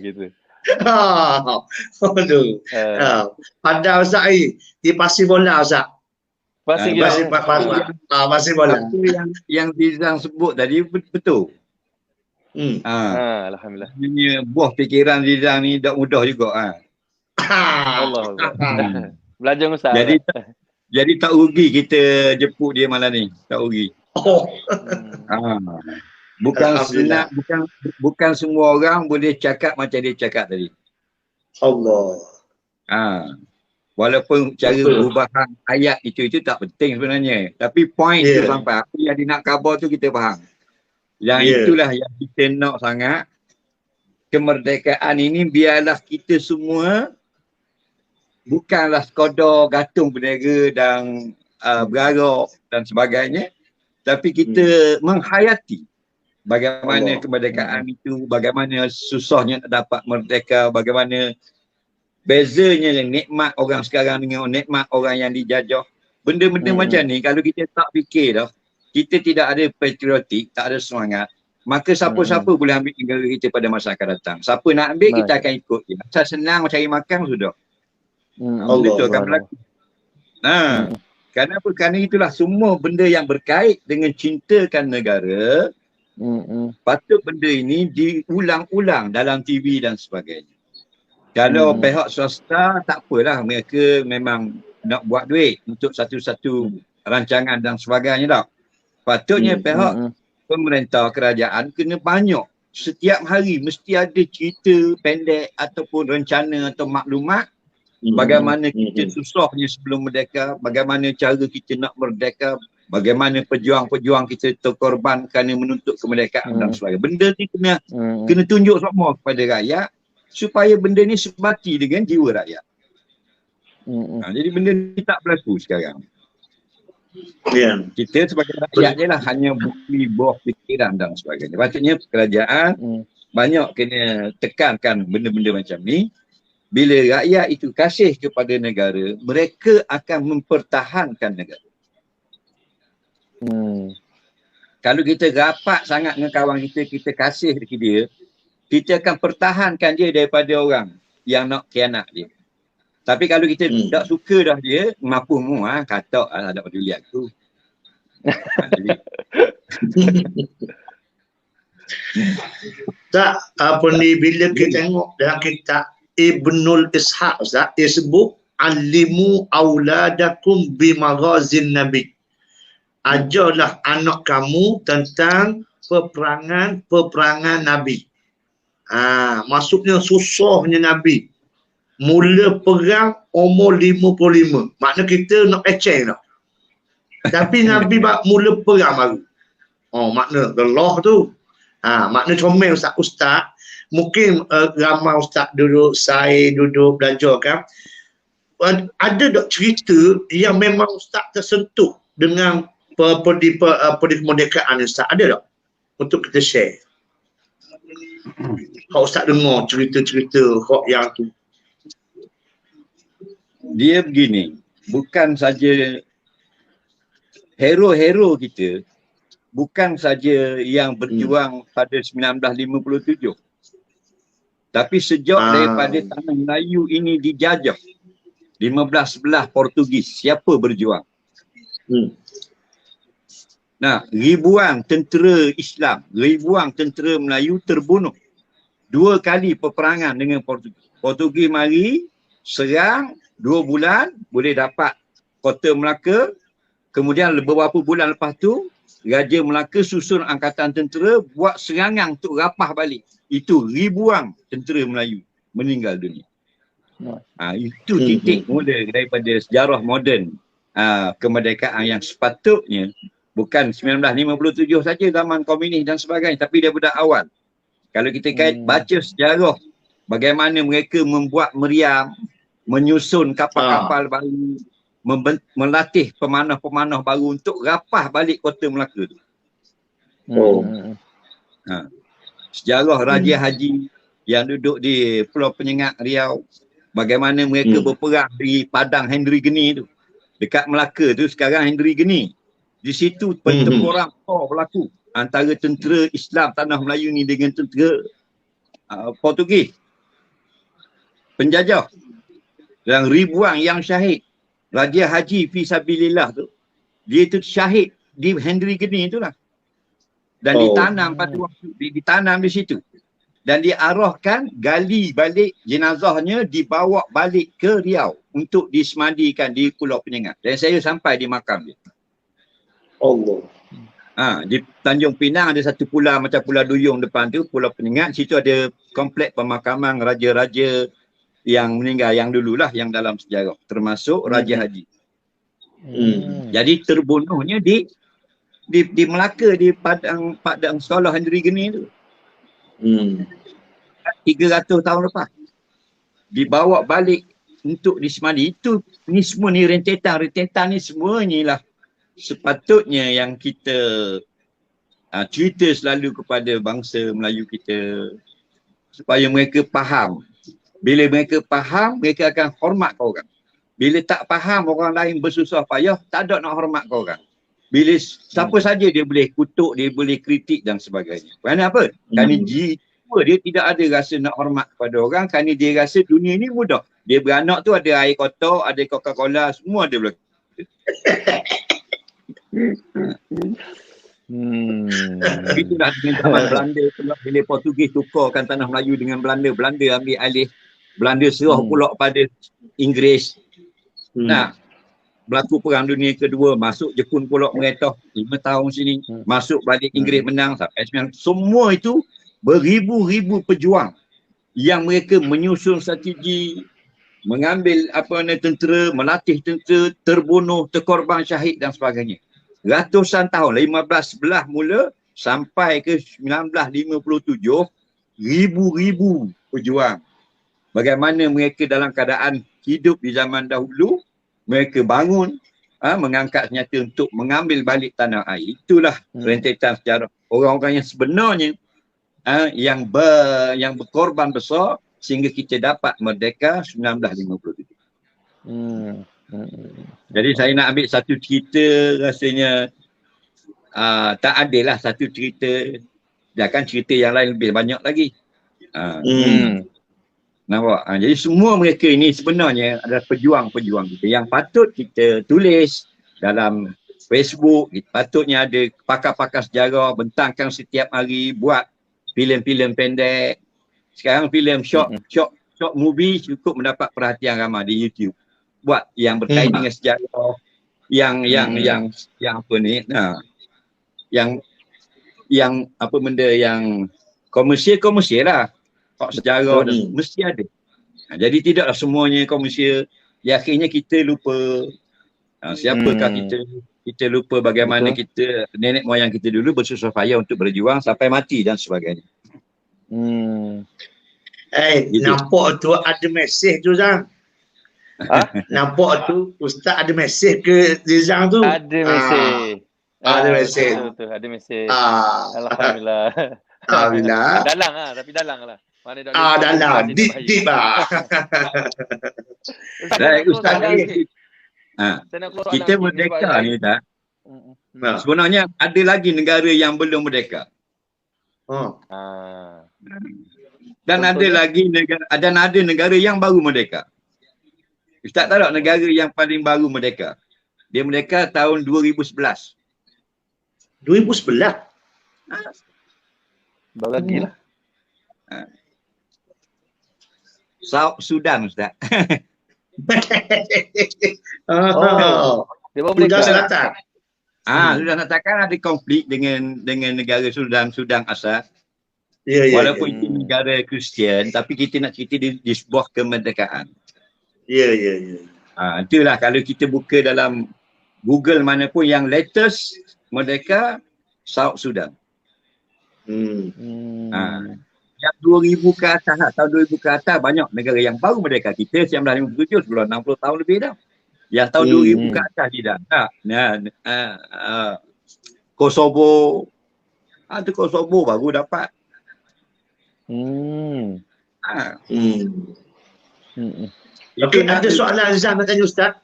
Gitu. Aduh. Pandai Ustaz ni. Dia pasti bola Ustaz. Pasti bola. Yang Dizang sebut tadi betul. Alhamdulillah. Sebenarnya buah fikiran Dizang ni tak mudah juga. Allah. Belajar Ustaz. Jadi tak rugi kita jemput dia malam ni. Tak rugi. Bukan semua orang boleh cakap macam dia cakap tadi. Allah. Walaupun cara perubahan ayat itu tak penting sebenarnya. Tapi point tu sampai apa yang dia nak khabar tu kita faham. Yang itulah yang kita nak sangat. Kemerdekaan ini biarlah kita semua bukanlah sekadar gantung bendera dan berarak dan sebagainya. Tapi kita menghayati bagaimana kemerdekaan itu, bagaimana susahnya nak dapat merdeka, bagaimana bezanya nikmat orang sekarang dengan nikmat orang yang dijajah. Benda-benda macam ni kalau kita tak fikir dah, kita tidak ada patriotik, tak ada semangat, maka siapa-siapa boleh ambil negara kita pada masa akan datang. Siapa nak ambil kita akan ikut je. Asal senang cari makan sudah. Benda tu akan berlaku. Kerana apa? Kerana itulah semua benda yang berkait dengan cintakan negara, patut benda ini diulang-ulang dalam TV dan sebagainya. Kalau pihak swasta tak apalah, mereka memang nak buat duit untuk satu-satu rancangan dan sebagainya tak. Patutnya pihak pemerintah kerajaan kena banyak. Setiap hari mesti ada cerita pendek ataupun rencana atau maklumat bagaimana kita susahnya sebelum merdeka, bagaimana cara kita nak merdeka, bagaimana pejuang-pejuang kita terkorban kerana menuntut kemerdekaan dan sebagainya. Benda ni kena tunjuk semua kepada rakyat supaya benda ni sebati dengan jiwa rakyat. Jadi benda ni tak berlaku sekarang. Kita sebagai rakyat je lah hanya bukti buah fikiran dan sebagainya. Patutnya kerajaan banyak kena tekankan benda-benda macam ni. Bila rakyat itu kasih kepada negara, mereka akan mempertahankan negara. Kalau kita rapat sangat dengan kawan kita, kita kasih dekat dia, kita akan pertahankan dia daripada orang yang nak khianat dia. Tapi kalau kita tak suka dah dia, mampu kata tak peduli aku. Tak, apa ni, bila kita tengok dalam kitab Ibnul Ishaq, Ustaz, dia sebut alimu auladakum bimaghazin nabi. Ajarlah anak kamu tentang peperangan Nabi. Maksudnya susahnya Nabi. Mula perang umur 55. Maknanya kita nak eceng dah. Tapi Nabi mula perang baru. Makna gelah tu. Makna comel Ustaz. Mungkin ramai Ustaz duduk, saya duduk belajar kan. Ada tak cerita yang memang Ustaz tersentuh dengan kemerdekaan Ustaz? Ada tak? Untuk kita share. Kalau Ustaz dengar cerita-cerita yang tu. Dia begini, bukan saja hero-hero kita, bukan saja yang berjuang pada 1957. Tapi sejak daripada tanah Melayu ini dijajah 15 belah Portugis, siapa berjuang? Nah, ribuan tentera Islam, ribuan tentera Melayu terbunuh. 2 kali peperangan dengan Portugis. Portugis mari serang 2 bulan boleh dapat Kota Melaka. Kemudian beberapa bulan lepas tu Raja Melaka susun angkatan tentera buat serangan untuk rapah balik. Itu ribuan tentera Melayu meninggal dunia. Itu titik mula daripada sejarah moden kemerdekaan yang sepatutnya bukan 1957 saja zaman komunis dan sebagainya, tapi daripada awal. Kalau kita baca sejarah bagaimana mereka membuat meriam, menyusun kapal-kapal baru, melatih pemanah-pemanah baru untuk rapah balik Kota Melaka tu. Sejarah Raja Haji yang duduk di Pulau Penyengat Riau, bagaimana mereka berperang di Padang Henry Geni tu. Dekat Melaka tu sekarang Henry Geni. Di situ pertempuran berlaku antara tentera Islam Tanah Melayu ni dengan tentera Portugis. Penjajah. Dan ribuan yang syahid. Raja Haji Fisabilillah tu, dia tu syahid di Henry Geni tu lah. Dan ditanam pada waktu, ditanam di situ. Dan diarahkan gali balik jenazahnya, dibawa balik ke Riau untuk disemadikan di Pulau Penyengat. Dan saya sampai di makam dia. Allah. Di Tanjung Pinang ada satu pulau macam Pulau Duyung depan tu, Pulau Penyengat. Situ ada komplek pemakaman raja-raja yang meninggal yang dululah, yang dalam sejarah, termasuk Raja Haji. Jadi terbunuhnya di Melaka, di Padang Sekolah Henry Geni tu. 300 tahun lepas. Dibawa balik untuk disemadi. Ni semua ni rentetan ni semuanya lah sepatutnya yang kita cerita selalu kepada bangsa Melayu kita supaya mereka faham. Bila mereka faham, mereka akan hormat kau orang. Bila tak faham orang lain bersusah payah, tak ada nak hormat kau orang. Bila siapa saja dia boleh kutuk, dia boleh kritik dan sebagainya. Kerana apa? Kerana dia tidak ada rasa nak hormat kepada orang, kerana dia rasa dunia ni mudah. Dia beranak tu ada air kotor, ada Coca-Cola, semua ada belakang. Begitulah dengan zaman Belanda pula, bila Portugis tukarkan tanah Melayu dengan Belanda, Belanda ambil alih, Belanda serah pula pada Inggeris. Nah, berlaku Perang Dunia Kedua, masuk Jepun pula meretah 5 tahun sini, masuk balik Inggeris menang sampai 9. Semua itu beribu-ribu pejuang yang mereka menyusun strategi, mengambil tentera, melatih tentera, terbunuh, terkorban, syahid dan sebagainya. Ratusan tahun, 1511 mula sampai ke 1957, ribu-ribu pejuang. Bagaimana mereka dalam keadaan hidup di zaman dahulu, mereka bangun, mengangkat senjata untuk mengambil balik tanah air. Itulah rentetan sejarah orang-orang yang sebenarnya yang berkorban besar sehingga kita dapat merdeka 1957. Jadi saya nak ambil satu cerita, rasanya tak ada lah satu cerita. Kan cerita yang lain lebih banyak lagi. Nampak? Jadi semua mereka ini sebenarnya adalah pejuang-pejuang kita yang patut kita tulis dalam Facebook. Patutnya ada pakar-pakar sejarah bentangkan setiap hari, buat filem-filem pendek. Sekarang filem short movie cukup mendapat perhatian ramai di YouTube. Buat yang berkait dengan sejarah, yang apa ni, yang apa benda yang komersial lah. Sejarah mesti ada. Jadi tidaklah semuanya komersial. Ya, akhirnya kita lupa siapakah kita lupa bagaimana kita, nenek moyang kita dulu bersusah payah untuk berjuang sampai mati dan sebagainya. Nampak tu ada mesej tu, Zang. Nampak tu Ustaz ada mesej ke Zizang tu? Ada mesej. Ada mesej. Betul, ada mesej. Alhamdulillah. Alhamdulillah. Dalang tapi dalang lah. Mana dalang. Deep lah. Ustaz ni. Kita merdeka ni tak? Sebenarnya ada lagi negara yang belum merdeka. Dan ada lagi negara yang baru merdeka. Ustaz tahu tak negara yang paling baru merdeka? Dia merdeka tahun 2011. 2011? Baru lagi lah. South Sudan, Ustaz. Dia baru merdeka. Sudan Selatan. Sudan Selatan kan ada konflik dengan negara Sudan asal. Walaupun itu negara Kristian, tapi kita nak cerita di sebuah kemerdekaan. Itulah kalau kita buka dalam Google mana pun yang latest merdeka South Sudan. Yang 2000 ke atas lah, tahun 2000 ke atas banyak negara yang baru merdeka. Kita 1957 sebelum 60 tahun lebih dah. Yang tahun 2000 ke atas tidak. Kosovo. Ada Kosovo baru dapat. Okey, ada soalan Zizang nak tanya Ustaz?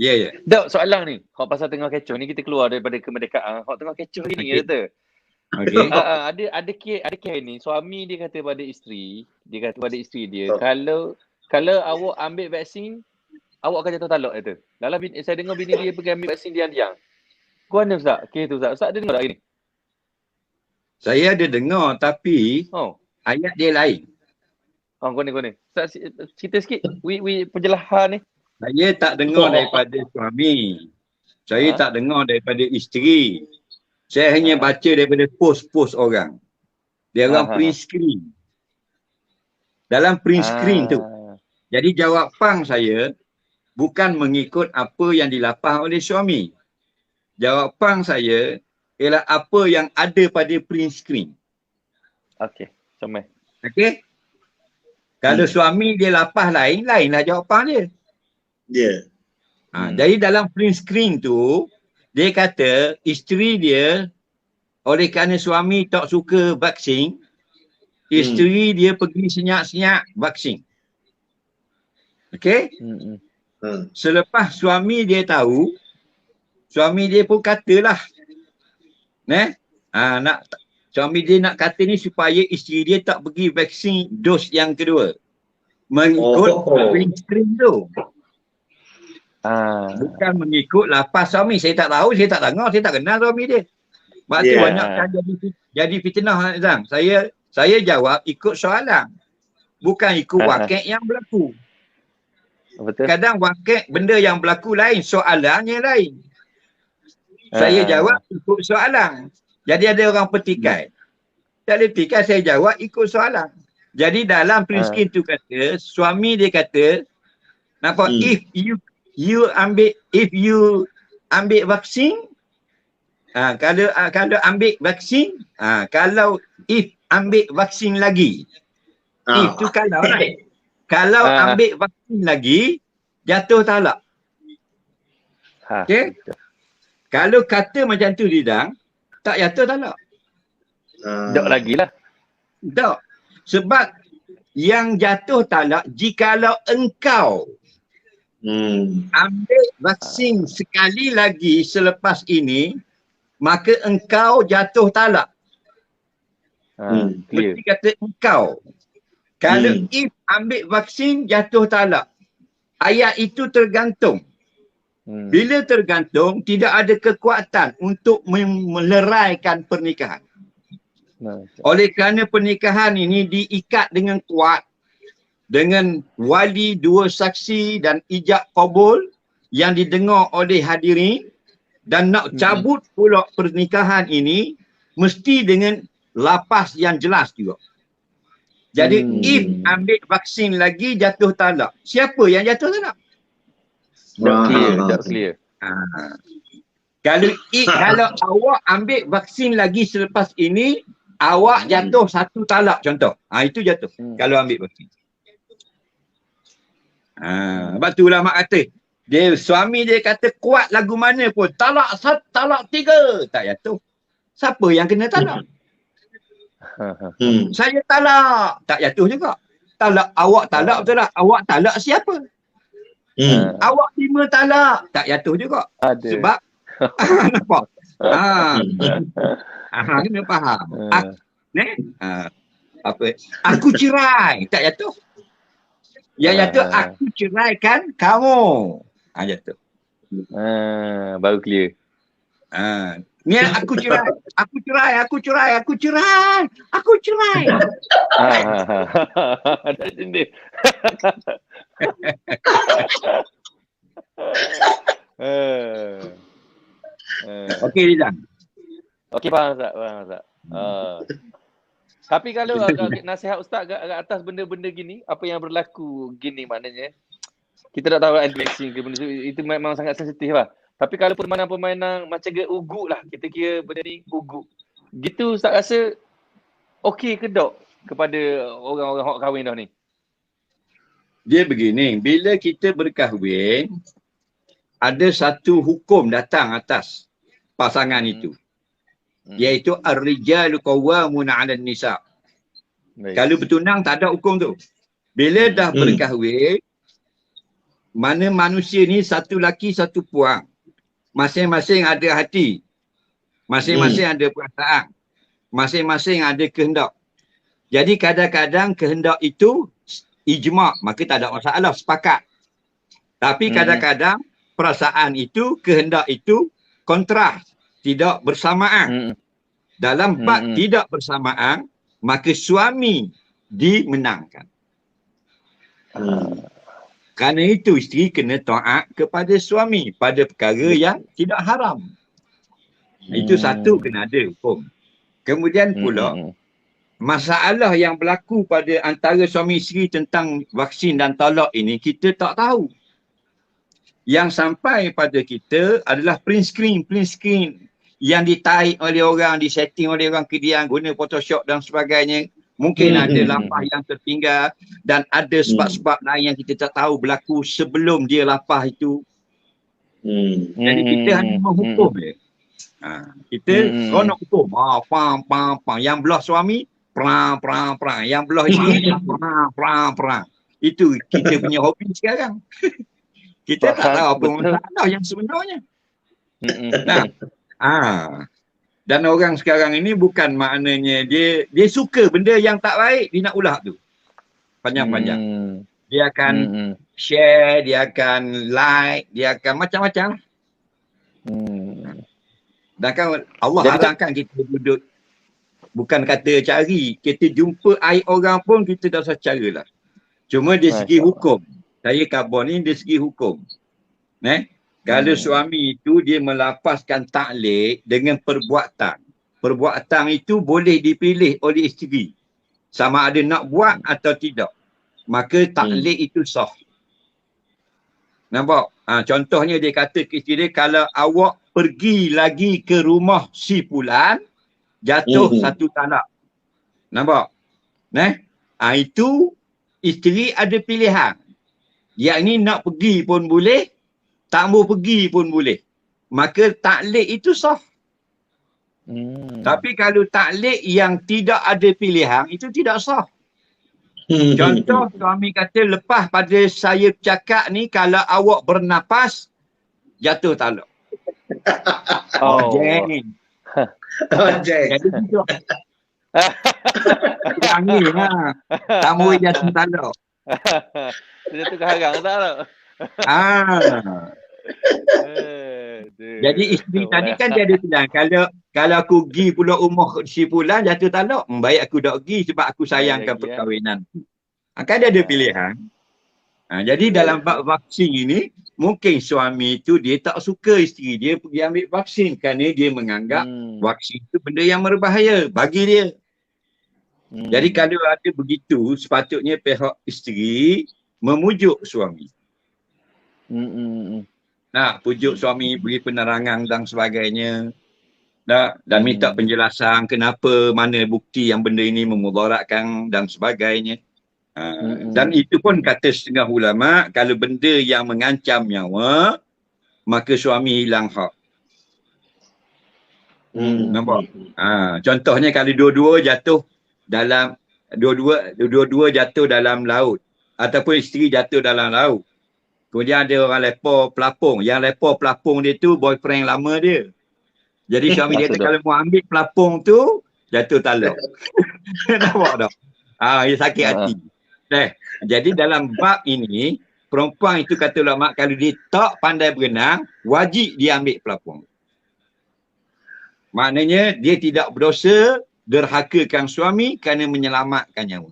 Ya. Dok, soalan ni. Kalau pasal tengah kecoh ni kita keluar daripada kemerdekaan. Kalau tengah kecoh ni kata. Okay. Ada kes ni, suami dia kata pada isteri, dia, kalau awak ambil vaksin, awak akan jatuh talak kata. Saya dengar bini dia pergi ambil vaksin diam-diam. Kau mana Ustaz? Kes tu Ustaz. Ustaz ada dengar tak ini? Saya ada dengar tapi ayat dia lain. Kau ni. Ustaz cerita sikit. Penjelasan ni. Saya tak dengar daripada suami. Saya tak dengar daripada isteri. Saya hanya baca daripada post-post orang. Dia orang print screen. Dalam print screen tu. Jadi jawapan saya bukan mengikut apa yang dilapah oleh suami. Jawapan saya ialah apa yang ada pada print screen. Okey, comel. Okey? Kalau suami dia lapah lainlah jawapan dia. Jadi dalam print screen tu, dia kata isteri dia, oleh kerana suami tak suka vaksin, isteri dia pergi senyap-senyap vaksin. Okey? Selepas suami dia tahu, suami dia pun katalah. Suami dia nak kata ni supaya isteri dia tak pergi vaksin dos yang kedua. Mengikut print screen tu. Bukan mengikut lapas suami. Saya tak tahu, saya tak dengar, saya tak kenal suami dia. Sebab tu banyak kan jadi fitnah, Azam. Saya jawab ikut soalan. Bukan ikut wakil yang berlaku. Betul. Kadang wakil benda yang berlaku lain, soalannya lain. Saya jawab ikut soalan. Jadi ada orang petikai. Tak ada petikai, saya jawab ikut soalan. Jadi dalam prinsip tu kata, suami dia kata, nampak, if you ambil vaksin, kalau ambil vaksin, kalau if ambil vaksin lagi, itu kalau lah. Kalau ambil vaksin lagi, jatuh talak. Okey? Kalau kata macam tu Lidang, tak jatuh talak. Tak lagi lah. Tak. Sebab yang jatuh talak jikalau engkau ambil vaksin sekali lagi selepas ini, maka engkau jatuh talak. Clear. Seperti kata engkau. Kalau if ambil vaksin jatuh talak. Ayat itu tergantung. Bila tergantung, tidak ada kekuatan untuk meleraikan pernikahan. Oleh kerana pernikahan ini diikat dengan kuat, dengan wali, 2 saksi dan ijab qabul yang didengar oleh hadirin, dan nak cabut pula pernikahan ini mesti dengan lapas yang jelas juga. Jadi if ambil vaksin lagi jatuh talak. Siapa yang jatuh talak? Tak clear. Kalau awak ambil vaksin lagi selepas ini, awak jatuh 1 talak contoh. Itu jatuh kalau ambil vaksin. Sebab tu ulama kata, suami dia kata kuat lagu mana pun, talak 3 tak jatuh. Siapa yang kena talak? Saya talak, tak jatuh juga. Awak talak betul tak? Awak talak siapa? Awak 5 talak, tak jatuh juga. Sebab nampak? Kena faham. Aku cerai, tak jatuh. Yang jatuh aku ceraikan kamu. Jatuh. Baru clear. Ni aku cerai. Dah sendiri. Okey Rizal. Okey, faham Ustaz. Tapi kalau nasihat Ustaz agak atas benda-benda gini, apa yang berlaku gini maknanya, kita tak tahu advancing ke benda itu memang sangat sensitif lah. Tapi kalau permainan-permainan macam ugu lah, kita kira benda ni ugu. Gitu Ustaz rasa okey ke dok kepada orang-orang hak kahwin dah ni? Dia begini, bila kita berkahwin, ada satu hukum datang atas pasangan itu. Iaitu ar-rijalu qawwamuna 'alan nisa. Kalau bertunang tak ada hukum tu. Bila dah berkahwin, mana manusia ni satu laki satu puang. Masing-masing ada hati. Masing-masing ada perasaan. Masing-masing ada kehendak. Jadi kadang-kadang kehendak itu ijma', maka tak ada masalah, sepakat. Tapi kadang-kadang perasaan itu, kehendak itu kontras, tidak bersamaan. Dalam bab tidak bersamaan, maka suami dimenangkan. Kerana itu isteri kena taat kepada suami pada perkara yang tidak haram. Itu satu kena ada hukum. Kemudian pula masalah yang berlaku pada antara suami isteri tentang vaksin dan talak ini kita tak tahu. Yang sampai pada kita adalah print screen yang ditaik oleh orang, disetting oleh orang kedian guna Photoshop dan sebagainya. Mungkin ada lapah yang tertinggal dan ada sebab-sebab lain yang kita tak tahu berlaku sebelum dia lapah itu. Jadi kita hanya menghukum dia. Kita seronok hukum. Pam. Yang belah suami, perang. Yang belah isteri, perang. Itu kita punya hobi sekarang. Kita tak tahu apa masalah yang sebenarnya. Dan orang sekarang ini bukan maknanya dia suka benda yang tak baik, dia nak ulah tu panjang-panjang. Dia akan share, dia akan like, dia akan macam-macam. Dan kan Allah haramkan kita duduk, bukan kata cari, kita jumpa aib orang pun kita dah usah caralah. Cuma dari segi hukum, saya khabar ni dari segi hukum. Kalau suami itu dia melapaskan taklid dengan perbuatan. Perbuatan itu boleh dipilih oleh isteri. Sama ada nak buat atau tidak. Maka taklid itu sah. Nampak? Contohnya dia kata ke isteri dia, kalau awak pergi lagi ke rumah si fulan, jatuh satu talak. Nampak? Itu isteri ada pilihan. Yang ni nak pergi pun boleh, tak mau pergi pun boleh. Maka taklid itu sah. Tapi kalau taklid yang tidak ada pilihan, itu tidak sah. Contoh, suami kata, lepas pada saya cakap ni, kalau awak bernapas, jatuh talak. Jeng. Jadi itu. Angin lah. Tak mau jatuh talak. Jatuh ke harang tak tak? Jadi isteri tadi kan dia ada pilihan. Kalau aku pergi pula rumah si fulan jatuh talak, baik aku tak pergi sebab aku sayangkan perkahwinan. Kan dia ada pilihan. Jadi dalam bab vaksin ini, mungkin suami itu dia tak suka isteri dia pergi ambil vaksin kerana dia menganggap vaksin itu benda yang berbahaya bagi dia. Jadi kalau ada begitu, sepatutnya pihak isteri memujuk suami. Pujuk suami, beri penerangan dan sebagainya. Dan minta penjelasan kenapa, mana bukti yang benda ini memudaratkan dan sebagainya. Dan itu pun kata setengah ulama, kalau benda yang mengancam nyawa, maka suami hilang hak. Nampak? Contohnya kalau dua-dua jatuh dalam, dua-dua jatuh dalam laut, ataupun isteri jatuh dalam laut. Kemudian ada orang lepas pelapung. Yang lepas pelapung dia tu boyfriend lama dia. Jadi suami dia kalau mau ambil pelapung tu, jatuh talak. Nampak tak? Dia sakit hati. Jadi dalam bab ini, perempuan itu kata ulama, kalau dia tak pandai berenang, wajib dia ambil pelapung. Maknanya dia tidak berdosa derhakakan suami kerana menyelamatkan nyawa.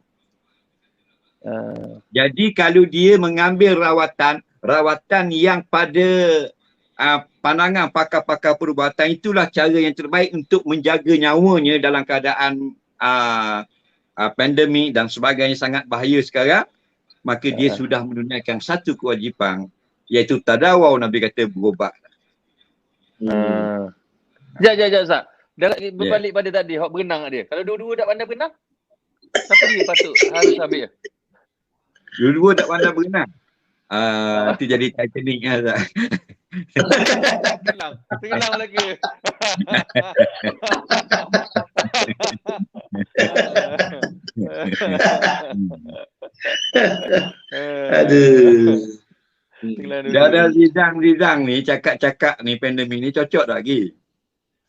Jadi kalau dia mengambil rawatan yang pada pandangan pakar-pakar perubatan, itulah cara yang terbaik untuk menjaga nyawanya dalam keadaan pandemik dan sebagainya sangat bahaya sekarang, maka dia sudah menunaikan satu kewajipan, iaitu tadawau, Nabi kata berubat. Sekejap Ustaz. Berbalik pada tadi, hak berenang dia. Kalau dua-dua tak pandai berenang, siapa dia patut harus ambil? Dua-dua tak pandai berenang. Itu jadi Titanic lah. Tenggelam lagi. Aduh. Dah ada Rizang ni, cakap-cakap ni pandemik ni cocok tak lagi?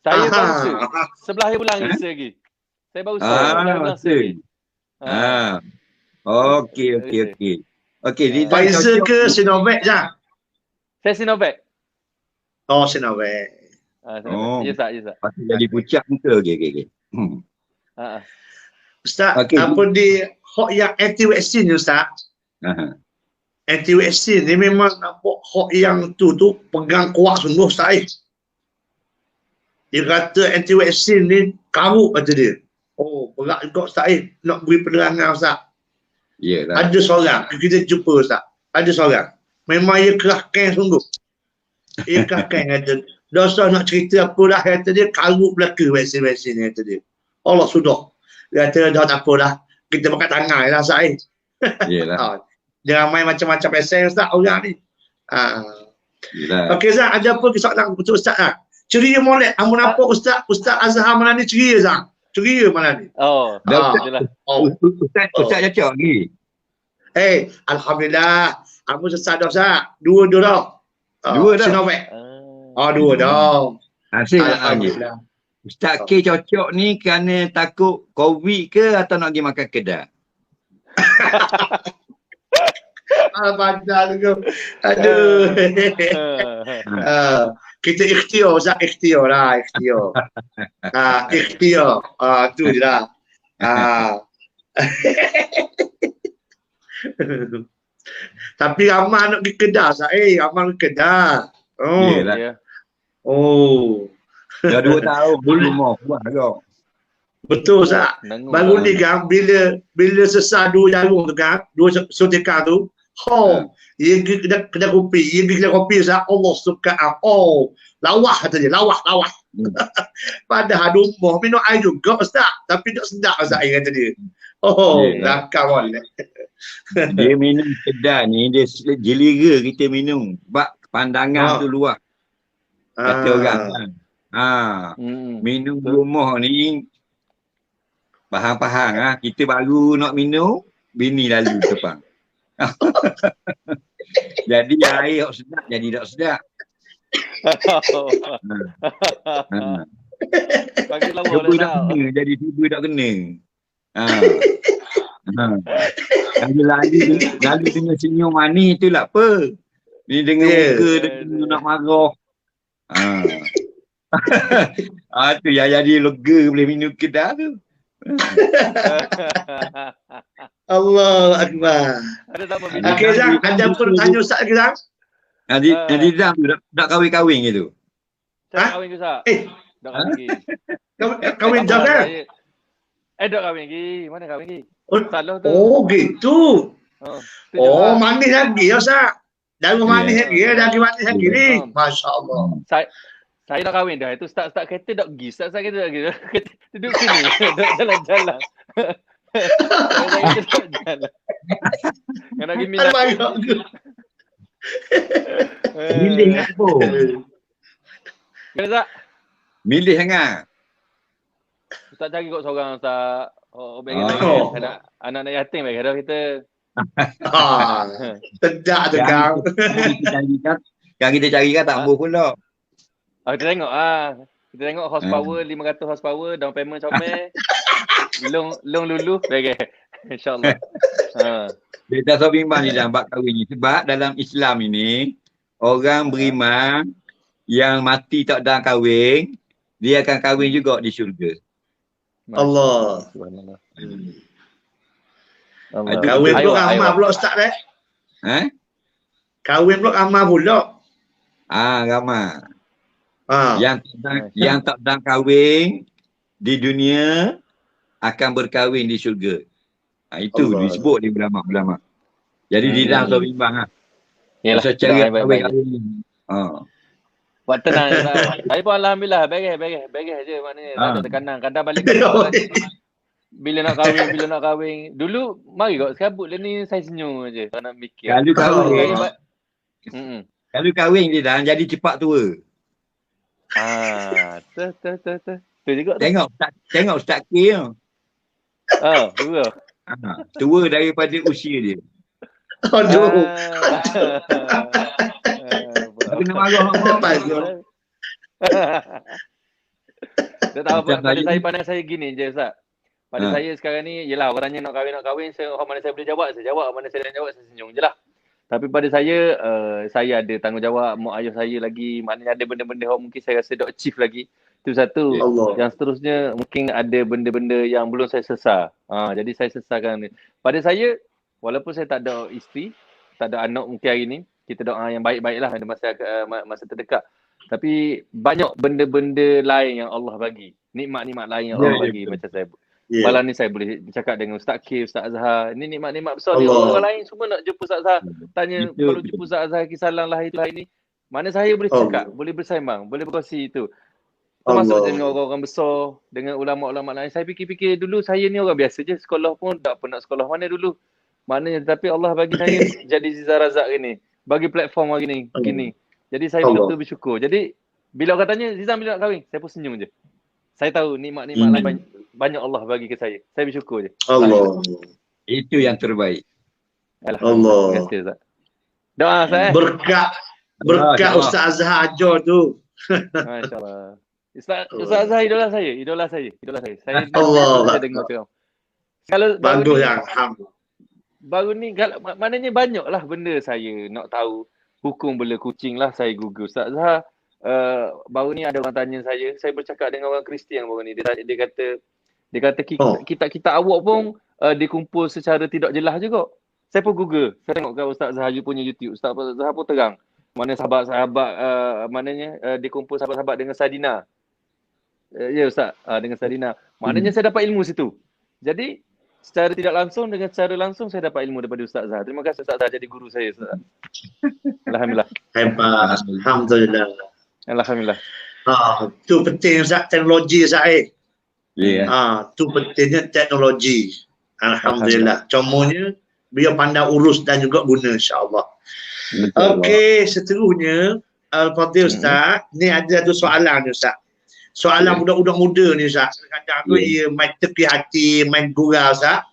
Saya baru sebelah hari bulan rasa lagi. Saya baru Okey. Pfizer ke Sinovac je? Saya Sinovac. Oh, Sinovac. Ya Ustaz. Pasti jadi pucat muka. Okey. Ustaz, apa di hak yang anti-vaksin ni Ustaz? Anti-vaksin ni memang nampak hak yang tu pegang kuat sungguh Ustaz. Dia kata anti-vaksin ni karut kata dia. Oh, berat juga Ustaz nak beri penerangan Ustaz. Yalah. Ada seorang, kita jumpa Ustaz. Ada seorang. Memang ia kerahkan sungguh. Ia kerahkan kata, dosa nak cerita apalah kata dia, karut belaka vaksin-vaksin ni kata dia. Allah sudah. Dia kata dah tak apalah. Kita pakai tangan lah Ustaz. Yalah. Jangan main macam-macam vaksin Ustaz orang ni. Yalah. Okey Ustaz, ada apa soalan untuk Ustaz lah? Ceria molek. Amun apa Ustaz Azhar malam ni ceria Ustaz. Ceria malam ni. Ustaz cocok lagi. Alhamdulillah. Aku sesat dah Ustaz. Dua dah. Dua dah. Sinovac. Dua dah. Alhamdulillah. Ustaz K cocok ni kerana takut COVID ke atau nak pergi makan kedai? Pandang tu. Aduh. Kita ikhtiar, Ustaz. Ikhtiar lah. Ikhtiar. Ikhtiar. Tu je lah. Tapi ramai nak pergi Kedah, Ustaz. Ramai pergi Kedah. Yelah. Ya. Dah 2 tahun rumah buat agak. Betul, Ustaz. Baru ni kan, bila sesar 2 jarum tu kan, 2 suntikan tu, dia pergi kedai kopi. Dia pergi kedai kopi, Ustaz. Allah suka. Lawah kata dia. Lawah. Padahal rumah minum air juga, Ustaz. Tapi tak sedap, Ustaz, air kata dia. Lakar boleh. Dia minum kedai ni, dia jelira kita minum. Sebab pandangan tu luas. Kata orang kan. Minum rumah ni, faham-faham. Kita baru nak minum, bini lalu depan. Jadi air tak sedap, jadi tak sedap. Bagi lawa Tubuh tak dah. kena, jadi tubuh tak kena. Lalu dengan senyum manis tu lah apa. Ni dengan muka dia nak marah. Tu yang jadi lega boleh minum Kedah tu. Allah Akbar. Ada tak apa Okey, Zang. Ada pun tanya Ustaz lagi, Zang? Nanti Zang tu nak kahwin-kahwin gitu. Saya kahwin ke Ustaz? Dah kahwin lagi. Kahwin jauh kan? Dah kahwin lagi. Mana kahwin lagi? Salah tu. Gitu. Manis lagi ya, Ustaz. Dah manis lagi ya, dah manis lagi ni. Masya-Allah. Saya nak kahwin dah. Itu start kereta tak pergi. Start kereta tak pergi. Duduk sini. Duduk jalan-jalan. Saya duduk jalan. Yang nak pergi minat. Milih apa? Kena tak? Milih sangat. Ustaz cari kot seorang Ustaz. Anak-anak yatim bagi ada kita. Sedap tu kau. Yang kita cari kan tak mampu pula. Kita tengok Kita tengok horsepower 500 horsepower, down payment comel. long lulu bagi. InsyaAllah. Dia tak tahu bimbang ni dalam bab kahwin ni. Sebab dalam Islam ini, orang beriman yang mati tak dalam kahwin, dia akan kahwin juga di syurga. Allah. Subhanallah. Kahwin pula amal pula Ustaz eh? Kahwin pula amal pula. Ramai. Yang tak dalam kahwin di dunia akan berkahwin di syurga. Itu Allah. Disebut di ulama-ulama. Jadi di dalam tu bimbang Yalah, cara kahwin. Buat tenang. Saya pun alhamdulillah beres je maknanya. Tak ada tekanan. Kadang balik bila nak kahwin. Dulu mari kau sekabut lah ni saya senyum je. Tak nak fikir. Kalau kahwin dia dah jadi cepat tua. Tu juga tu. Tengok Ustaz K tu. Tua. Tua daripada usia dia. Aduh. Kena marah apa? Tak tahu apa. Pada saya pandang saya gini je Ustaz. Pada saya sekarang ni, yelah orang tanya nak kahwin, mana saya boleh jawab, saya jawab. Mana saya nak jawab, saya senyum je lah. Tapi pada saya ada tanggungjawab, mak ayah saya lagi, maknanya ada benda-benda yang mungkin saya rasa dah achieve lagi. Itu satu. Allah. Yang seterusnya mungkin ada benda-benda yang belum saya sesar. Jadi saya sesarkan. Pada saya, walaupun saya tak ada isteri, tak ada anak mungkin hari ni, kita doa yang baik-baik lah masa terdekat. Tapi banyak benda-benda lain yang Allah bagi. Nikmat-nikmat lain yang Allah bagi macam saya. Malam ni saya boleh bercakap dengan Ustaz K, Ustaz Azhar. Ini nikmat-nikmat besar ni. Orang lain semua nak jumpa Ustaz Azhar. Tanya kalau jumpa Ustaz Azhar kisah lah itu hari ni. Mana saya boleh cakap, boleh bersembang, boleh berkongsi itu. Termasuk dengan orang-orang besar, dengan ulama-ulama lain. Saya fikir-fikir dulu saya ni orang biasa je. Sekolah pun tak pernah sekolah mana dulu. Maknanya tapi Allah bagi saya jadi Zizar Razak ni. Bagi platform hari ni. Jadi saya betul-betul bersyukur. Jadi bila orang tanya Zizan bila nak kahwin, saya pun senyum je. Saya tahu nikmat-nikmat lain banyak Allah bagi ke saya. Saya bersyukur je. Allah. Itu yang terbaik. Allah. Terima kasih Ustaz. Doa saya. Berkat Ustaz Azhar ajar tu. Masya-Allah. Ustaz Azhar idola saya. Saya Allah. dengar tu. Kalau bagus yang alhamdulillah. baru ni maknanya banyak lah benda saya nak tahu. Hukum bela kucing lah saya Google. Ustaz Zah, baru ni ada orang tanya saya bercakap dengan orang Kristian baru ni. Dia kata kitab awak pun dikumpul secara tidak jelas juga. Saya pun Google. Saya tengok kat Ustaz Zah punya YouTube. Ustaz Zah pun terang. Mana sahabat-sahabat dikumpul sahabat-sahabat dengan Sardina. Ya Ustaz, dengan Sardina. Maknanya saya dapat ilmu situ. Jadi secara tidak langsung dengan secara langsung saya dapat ilmu daripada Ustaz Zah. Terima kasih Ustaz Zah jadi guru saya Ustaz. Alhamdulillah. Hebat. Alhamdulillah. Alhamdulillah. Tu penting Ustaz, teknologi Ustaz. Ya. Tu pentingnya teknologi. Alhamdulillah. Contohnya beliau pandai urus dan juga guna insya-Allah. Okey, seterusnya Al-Fadhil Ustaz, ni ada tu soalan ni Ustaz. Soalan budak-budak muda ni Ustaz. Kadang-kadang tu ia main tepi hati, main gurau Ustaz.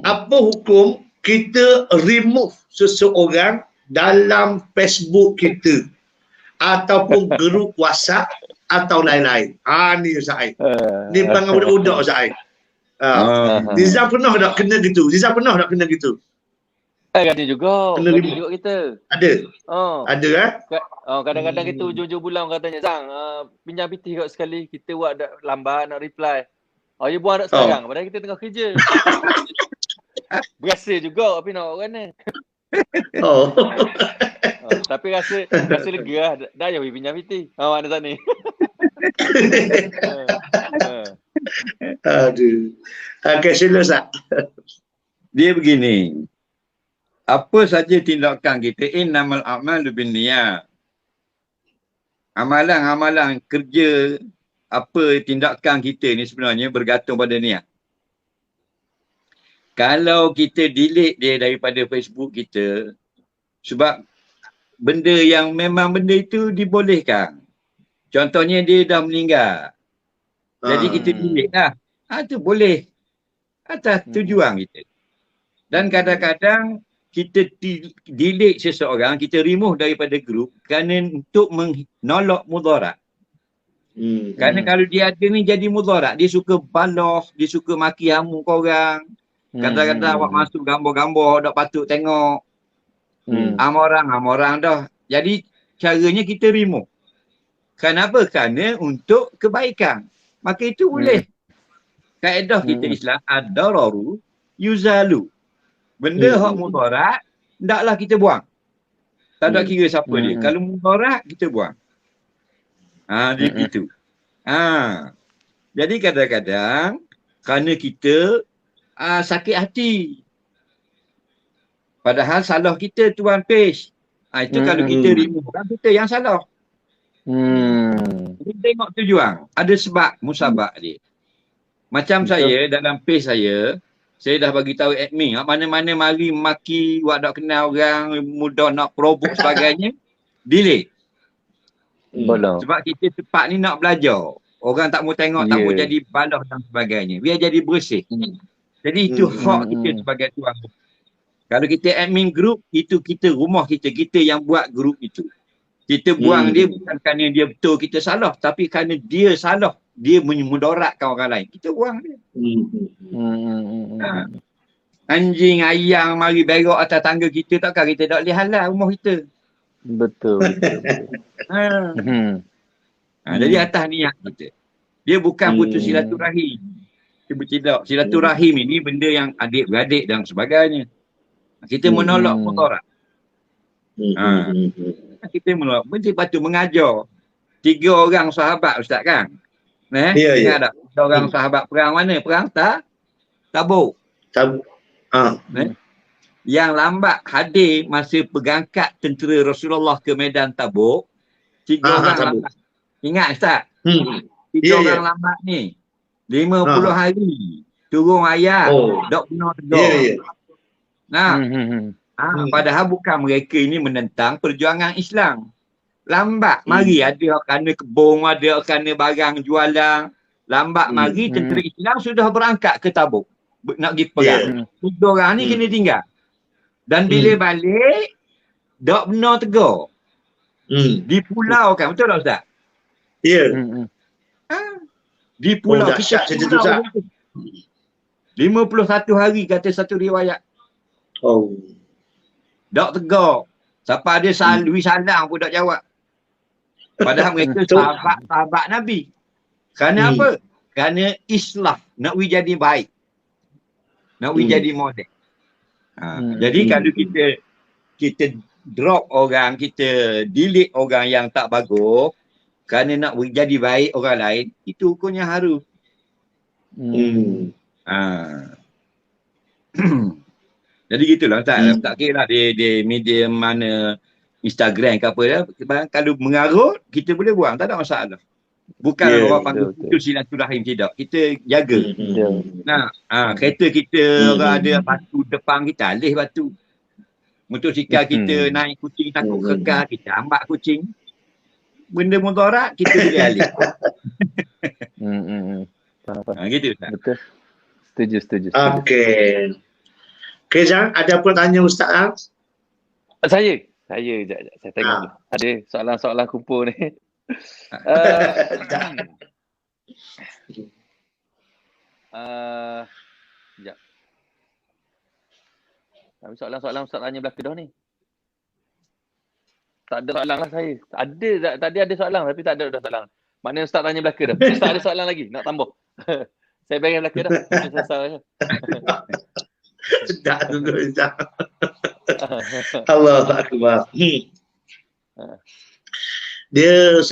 Apa hukum kita remove seseorang dalam Facebook kita ataupun grup WhatsApp atau lain-lain? Ni Ustaz. Ni perangai budak-budak Ustaz. Zizan pernah tak kena gitu? Ada juga. Ada juga kita. Ada? Ada kadang-kadang kita hujung-hujung bulan katanya, Zang, pinjam PT kat sekali, kita buat lambat nak reply. Ya buat nak sekarang, padahal kita tengah kerja. Berasa juga tapi nak buat mana. Tapi rasa lega lah. Dah ya pinjam PT. Mana tak ni? Aduh. Okay, sila Ustaz. Dia begini. Apa saja tindakan kita, innamal a'malu binniyat. Amalan-amalan kerja, apa tindakan kita ni sebenarnya bergantung pada niat. Kalau kita delete dia daripada Facebook kita, sebab benda yang memang benda itu dibolehkan. Contohnya dia dah meninggal. Jadi kita delete lah. Itu boleh. Atas tujuan kita. Dan kadang-kadang kita delete seseorang, kita remove daripada grup kerana untuk menolak mudarat. Kerana kalau dia ada ni jadi mudarat, dia suka baloh, dia suka maki hamu korang. Kadang-kadang awak masuk gambar-gambar tak patut tengok. Am orang dah. Jadi caranya kita remove. Kenapa? Kerana untuk kebaikan. Maka itu boleh. Kaedah kita Islam, ad-dararu yuzalu. Benda hak mudarat, hendaklah kita buang. Tak ada kira siapa dia. Kalau mudarat, kita buang. Dia gitu. Jadi kadang-kadang, kerana kita sakit hati. Padahal salah kita tuan page. Itu kalau kita remove, kita yang salah. Kita tengok tujuan. Ada sebab musabak dia. Macam saya, dalam page saya dah bagi tahu admin, mana-mana mari maki, buat tak kenal orang, mudah nak provoke sebagainya, delete. Sebab kita tempat ni nak belajar. Orang tak mau tengok, tak mau jadi balah dan sebagainya. Biar jadi bersih. Jadi itu hak kita sebagai tuan. Kalau kita admin group, itu kita rumah kita yang buat group itu. Kita buang dia bukan kerana dia betul kita salah, tapi kerana dia salah. Dia memudaratkan orang lain. Kita buang dia. Anjing, ayam mari berak atas tangga kita, takkan kita tak boleh halal rumah kita. Betul. Jadi atas niat kita. Dia bukan putus silaturahim. Cuba tidak. Silaturahim ini benda yang adik-beradik dan sebagainya. Kita menolak mudarat. Kita menolak. Mesti patut mengajar. 3 orang sahabat Ustaz kan? Ingat tak? 3 orang sahabat perang mana? Perang Tabuk. Yang lambat hadir masa pengangkat tentera Rasulullah ke medan Tabuk. 3 orang lambat. Ingat Ustaz? 3 orang lambat ni. 50 hari. Turun ayat. Tak benar tegur. Padahal bukan mereka ini menentang perjuangan Islam. Lambat mari ada kerana kebun, ada kerana barang jualan. Lambat mari tentera Islam sudah berangkat ke Tabuk. Nak pergi perang. 3 orang ni kena tinggal. Dan bila balik, tak benar tegur. Dipulaukan. Betul tak Ustaz? Ya. Di pulau kita pulau 51 hari kata satu riwayat. Oh. Dok tegur. Siapa ada salam pun dok jawab. Padahal mereka Betul. sahabat Nabi. Kerana apa? Kerana islah. Nak jadi baik. Nak jadi model. Jadi kalau kita drop orang, kita delete orang yang tak bagus kerana nak jadi baik orang lain, itu hukumnya haram. Jadi gitulah tak kira lah di media mana, Instagram ke apa dah, kalau mengarut kita boleh buang, tak ada masalah. Bukan orang panggil putus silaturahim, tidak. Kita jaga. Kereta kita orang ada batu depan kita, alih batu. Motosikal kita naik kucing takut kekal, kita ambat kucing. Benda mudarat kita boleh alih. Gitu tak? Betul. Setuju. Okey. Okey, Zang, ada apa tanya Ustaz? Saya sekejap. Saya tengok dulu. Ada soalan-soalan kumpul ni. Sekejap. Tapi soalan-soalan Ustaz tanya belaka dah ni. Tak ada soalan lah saya. Tadi ada soalan tapi tak ada dah soalan. Maknanya Ustaz tanya belaka dah. Ustaz ada soalan lagi nak tambah. Saya bayar belaka dah. Tak dulu Ustaz. Allahu Akbar. Dia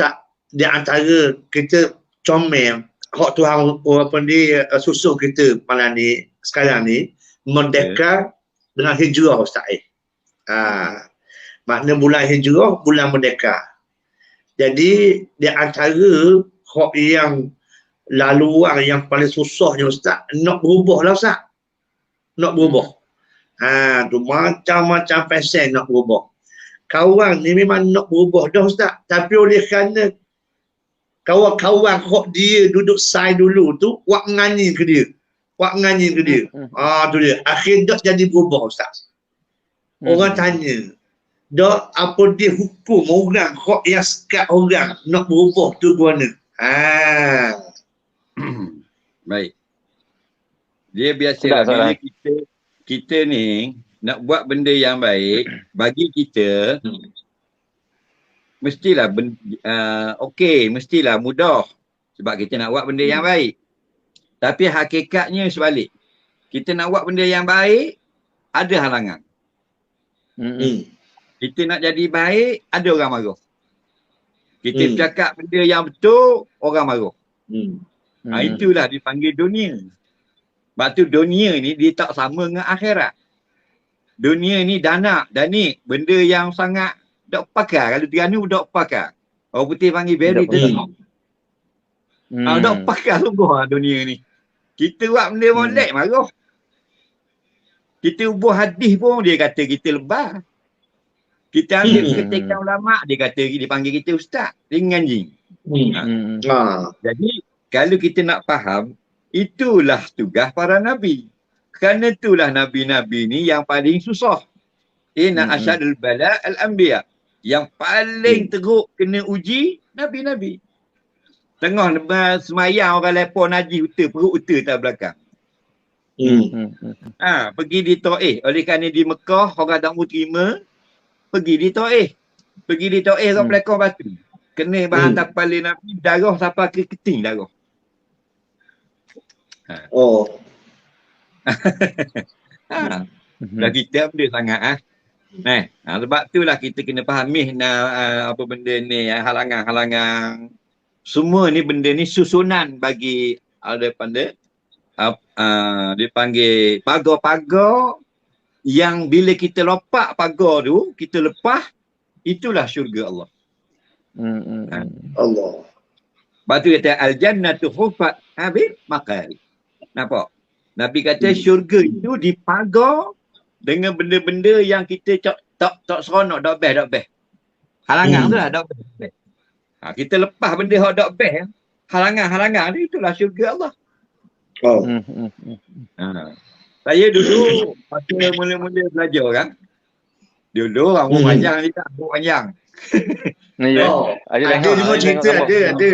antara kita comel hak Tuhan apa ni susuh kita malam ni sekarang ni merdeka dengan hijrah Ustaz. Makna bulan hijrah, bulan merdeka. Jadi di antara hak yang laluan yang paling susahnya Ustaz, nak berubah lah Ustaz. Nak berubah. Tu macam-macam pasal nak berubah. Kawan ni memang nak berubah dah Ustaz. Tapi oleh kerana kawan-kawan hak dia duduk side dulu tu, wak nganyi ke dia. Tu dia. Akhir dah jadi berubah Ustaz. Orang tanya, dah apa dia hukum orang hak yang sekat orang nak berubah tu mana? Baik. Dia biasalah bila kita ni nak buat benda yang baik, bagi kita mestilah mestilah mudah sebab kita nak buat benda yang baik. Tapi hakikatnya sebalik. Kita nak buat benda yang baik, ada halangan. Kita nak jadi baik, ada orang marah. Kita bercakap benda yang betul, orang marah. Itulah dipanggil dunia. Sebab tu dunia ni dia tak sama dengan akhirat. Dunia ni danik, benda yang sangat dok pakar. Kalau Terengganu dok pakar. Orang putih panggil very tenang. Dok pakar sungguh lah dunia ni. Kita buat benda molek marah. Kita ubah hadis pun dia kata kita lebah. Kita ambil ketikan ulama, dia kata dia panggil kita ustaz. Dia nganjing. Jadi kalau kita nak faham, itulah tugas para nabi. Kerana itulah nabi-nabi ni yang paling susah. Inna asyadul bala al-anbiya. Yang paling teruk kena uji, nabi-nabi. Tengah semayang orang lepon haji uta, perut uta tak belakang. Pergi di Taif. Oleh kerana di Mekah orang tak mau terima, pergi di Taif. Pergi di Taif orang pelakon batu. Kena bahan tapal nabi, darah sampai ke keting darah. Dah kita benda sangat sebab itulah kita kena fahami apa benda ni, halangan-halangan. Semua ni benda ni susunan bagi daripada dipanggil pagar-pagar yang bila kita lopak pagar tu, kita lepas, itulah syurga Allah. Allah. Lepas tu kata al-jannatu hufat habib makari. Nampak? Nabi kata syurga itu dipagar dengan benda-benda yang kita tak seronok, dok best. Halangan tu lah dok best. Kita lepas benda hok dok best, halangan ni itulah syurga Allah. Saya dulu masa mula-mula belajar kan. Dulu rambut panjang ni tak, rambut panjang. Ada semua cerita ada.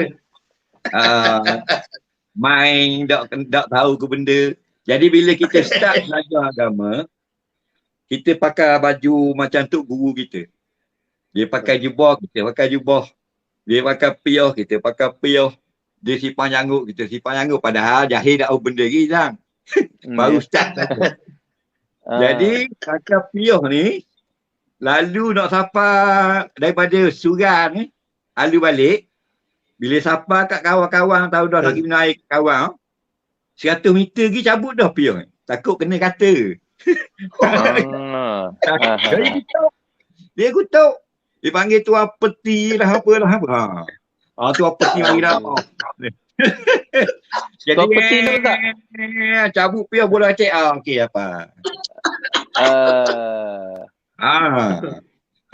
Main tak tahu ke benda. Jadi bila kita start belajar agama, kita pakai baju macam Tok Guru kita. Dia pakai jubah, kita pakai jubah. Dia pakai piyah, kita pakai piyah. Dia simpan janggut, kita simpan janggut. Padahal jahil tak tahu benda lagi, Zang. Baru start. Jadi, kakak piyah ni, lalu nak sapa daripada Suran ni, lalu balik. Bila sapa kat kawan-kawan tahu dah nak pergi minum air kawan, 100 meter lagi cabut dah piyah ni. Takut kena kata. Jadi dia kutuk. Dia panggil tuan peti lah apalah apa. Tuan peti mari dah. Jadi Tuan peti tu tak? Cabut piyah bola cek. Okey apa.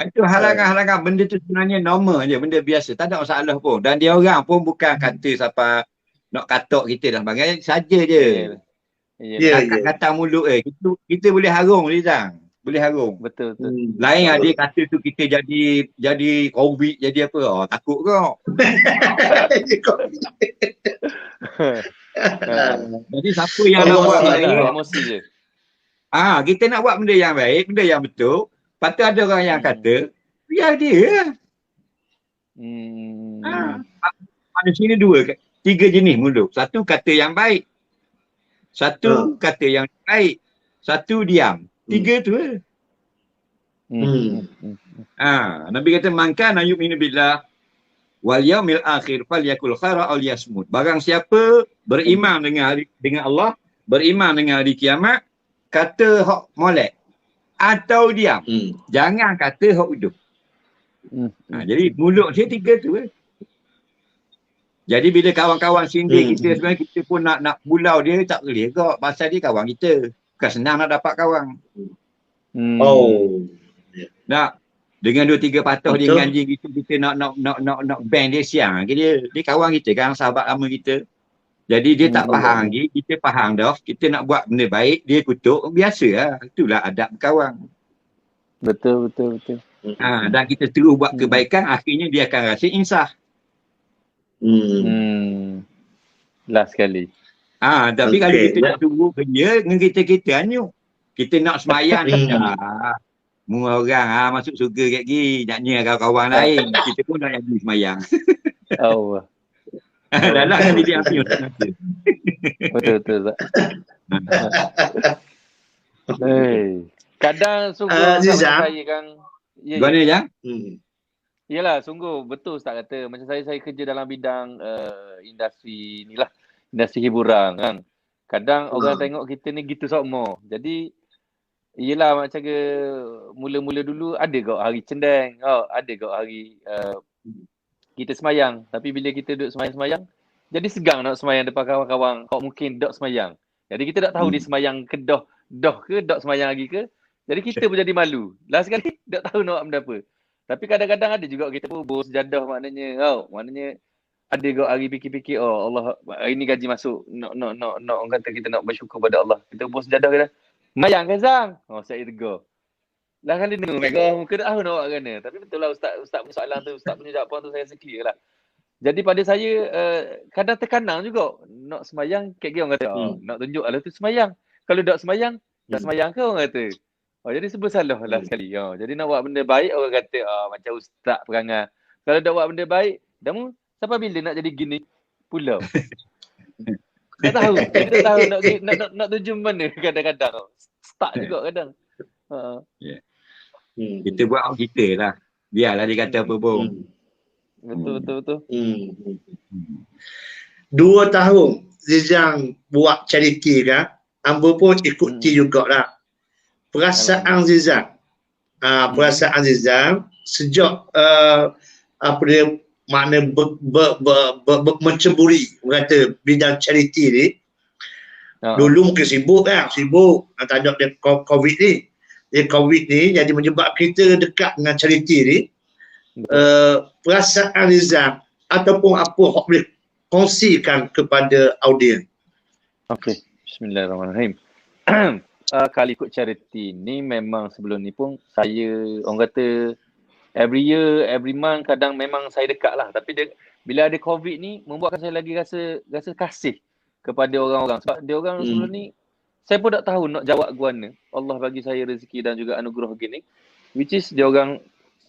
Itu halangan-halangan. Benda tu sebenarnya normal je. Benda biasa. Tak ada masalah pun. Dan dia orang pun bukan kata siapa nak katok kita dan sebagainya. Saja je. Kata mulut kita boleh harung dia, Zang. Boleh harung. Betul. Lain dia kata tu kita jadi COVID, jadi apa. Takut kau. Jadi siapa yang nak buat emosi je. Kita nak buat benda yang baik, benda yang betul. Lepas tu ada orang yang kata, biar dia. Manusia ni 3 jenis mulut. Satu kata yang baik. Satu kata yang baik. Satu diam. 3 tu. Nabi kata, man kana yu'minu billah wal yaumil akhir falyakul khaira aw liyasmut. Barang siapa beriman dengan Allah, beriman dengan hari kiamat, kata hak molek atau diam. Jangan kata hak hidup. Jadi mulut dia 3 tu. Jadi bila kawan-kawan sindir kita, sebenarnya kita pun nak pulau dia tak boleh kok. Pasal dia kawan kita. Bukan senang nak dapat kawan. Nak dengan 2-3 patah dia dengan anjing kita nak ban dia siang ke dia. Dia kawan kita kan, sahabat lama kita. Jadi dia tak faham lagi, kita faham dah. Kita nak buat benda baik, dia kutuk, biasalah. Itulah adab berkawan. Betul. Dan kita terus buat kebaikan, akhirnya dia akan rasa insaf. Last sekali. Tapi kalau kita nak tunggu kerja dengan kita anyuk. Kita nak semayang semua orang masuk surga kat gini, naknya kawan-kawan lain. Kita pun nak jadi semayang. Allah. Dah lah kan dia ambil. Betul. Kadang sungguh saya kan. Gimana Jang? Yalah, sungguh betul Ustaz kata. Macam saya kerja dalam bidang industri ni lah. Industri hiburan kan. Kadang orang tengok kita ni gitu semua. Jadi, yelah macam ke mula-mula dulu ada kau hari cendeng. Ada kau hari kita semayang. Tapi bila kita duduk semayang-semayang, jadi segang nak semayang depan kawan-kawan. Kau mungkin dok semayang. Jadi kita tak tahu dia semayang ke doh ke, dok semayang lagi ke. Jadi kita pun jadi malu. Last sekali, dok tahu nak buat benda apa. Tapi kadang-kadang ada juga kita pun bawa sejadah maknanya. Maknanya ada kau hari fikir-fikir, Allah, hari ni gaji masuk. Orang kata kita nak bersyukur pada Allah. Kita bawa sejadah kita. Mayang ke Zang? Saya tegur. Lah kali ni mereka muka dah tahu nak buat kena. Tapi betul lah Ustaz punya soalan tu, Ustaz punya jawapan tu saya rasa clear lah. Jadi pada saya kadang terkanang juga nak semayang, kek orang kata nak tunjuk lah tu semayang. Kalau tak semayang, tak semayang ke orang kata. Jadi sebab salah lah sekali. Jadi nak buat benda baik orang kata macam Ustaz perangai. Kalau tak buat benda baik, dah sampai bila nak jadi gini pulau. Tak tahu. Kita tahu nak tuju mana kadang-kadang. Stuck juga kadang. Kita buat orang kita lah. Biarlah dia kata apa pun. Betul. 2 tahun Zizang buat charity kan. Ambo pun ikuti jugalah. Perasaan Zizang. Perasaan Zizang sejak apa dia makna menceburi kata bidang charity ni. Dulu mungkin sibuk kan, tak ada COVID ni. COVID ni jadi menyebab kita dekat dengan charity ni. Perasaan Zizang ataupun apa yang boleh kongsikan kepada audiens. Okey, bismillahirrahmanirrahim. Kali ikut charity ni memang sebelum ni pun saya orang kata every year, every month kadang memang saya dekat lah. Tapi bila ada COVID ni membuatkan saya lagi rasa kasih kepada orang-orang. Sebab dia orang sebelum ni saya pun tak tahu nak jawab guana. Allah bagi saya rezeki dan juga anugerah gini. Which is dia orang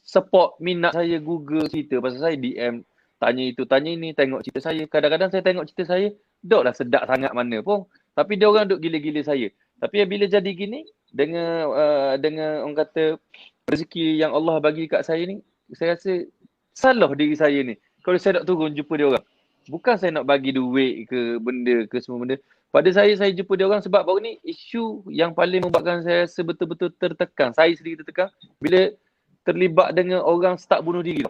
support minat saya Google cerita pasal saya, DM tanya itu tanya ini, tengok cerita saya. Kadang-kadang saya tengok cerita saya, dok lah sedap sangat mana pun. Tapi dia orang duk gila-gila saya. Tapi bila jadi gini dengan orang kata rezeki yang Allah bagi kat saya ni, saya rasa salah diri saya ni. Kalau saya nak turun jumpa dia orang. Bukan saya nak bagi duit ke benda ke semua benda. Pada saya jumpa dia orang sebab baru ni isu yang paling membuatkan saya rasa betul-betul tertekan. Saya sendiri tertekan bila terlibat dengan orang start bunuh diri.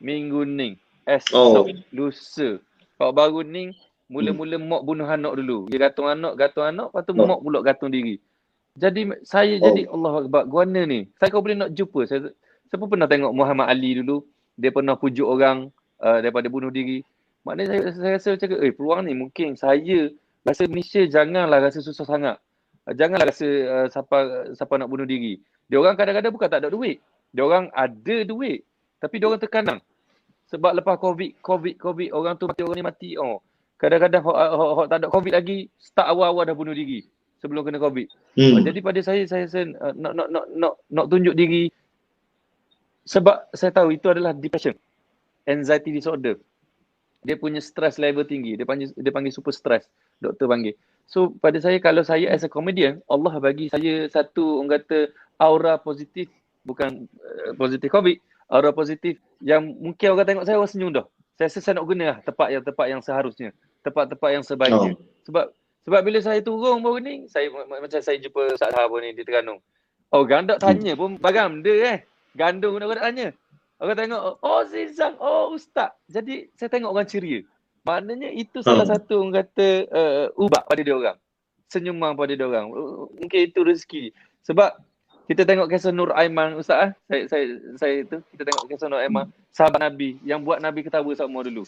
Minggu ni, esok, lusa. Kalau baru ni, mula-mula mak bunuh anak dulu. Dia gantung anak, lepas tu mak pula gantung diri. Jadi saya jadi Allah Akbar, guana ni. Saya kau boleh nak jumpa. Saya pun pernah tengok Muhammad Ali dulu. Dia pernah pujuk orang daripada bunuh diri. Maknanya saya rasa macam peluang ni mungkin saya rasa Malaysia janganlah rasa susah sangat. Janganlah rasa siapa nak bunuh diri. Dia orang kadang-kadang bukan tak ada duit. Dia orang ada duit. Tapi dia orang terkanang. Sebab lepas COVID orang tu mati, orang ni mati. Kadang-kadang tak ada COVID lagi, start awal-awal dah bunuh diri sebelum kena COVID. Jadi pada saya nak tunjuk diri sebab saya tahu itu adalah depression, anxiety disorder. Dia punya stress level tinggi. Dia panggil super stress. Doktor panggil. So pada saya, kalau saya as a comedian, Allah bagi saya satu orang kata aura positif, bukan positif COVID, aura positif yang mungkin orang tengok saya orang senyum dah. Saya rasa saya nak guna lah tempat yang seharusnya, tempat yang sebaiknya. Sebab bila saya turun baru ni, macam saya jumpa Ustaz Zahar pun ni di Terengganu. Gandak tanya pun bagam dia Gandung nak tanya. Orang tengok, Zizang, Ustaz. Jadi saya tengok orang ceria. Maknanya itu salah satu orang kata ubat pada dia orang. Senyuman pada dia orang. Mungkin itu rezeki. Sebab kita tengok kisah Nur Aiman, Ustaz. Saya itu, kita tengok kisah Nur Aiman, sahabat Nabi yang buat Nabi ketawa sama dulu.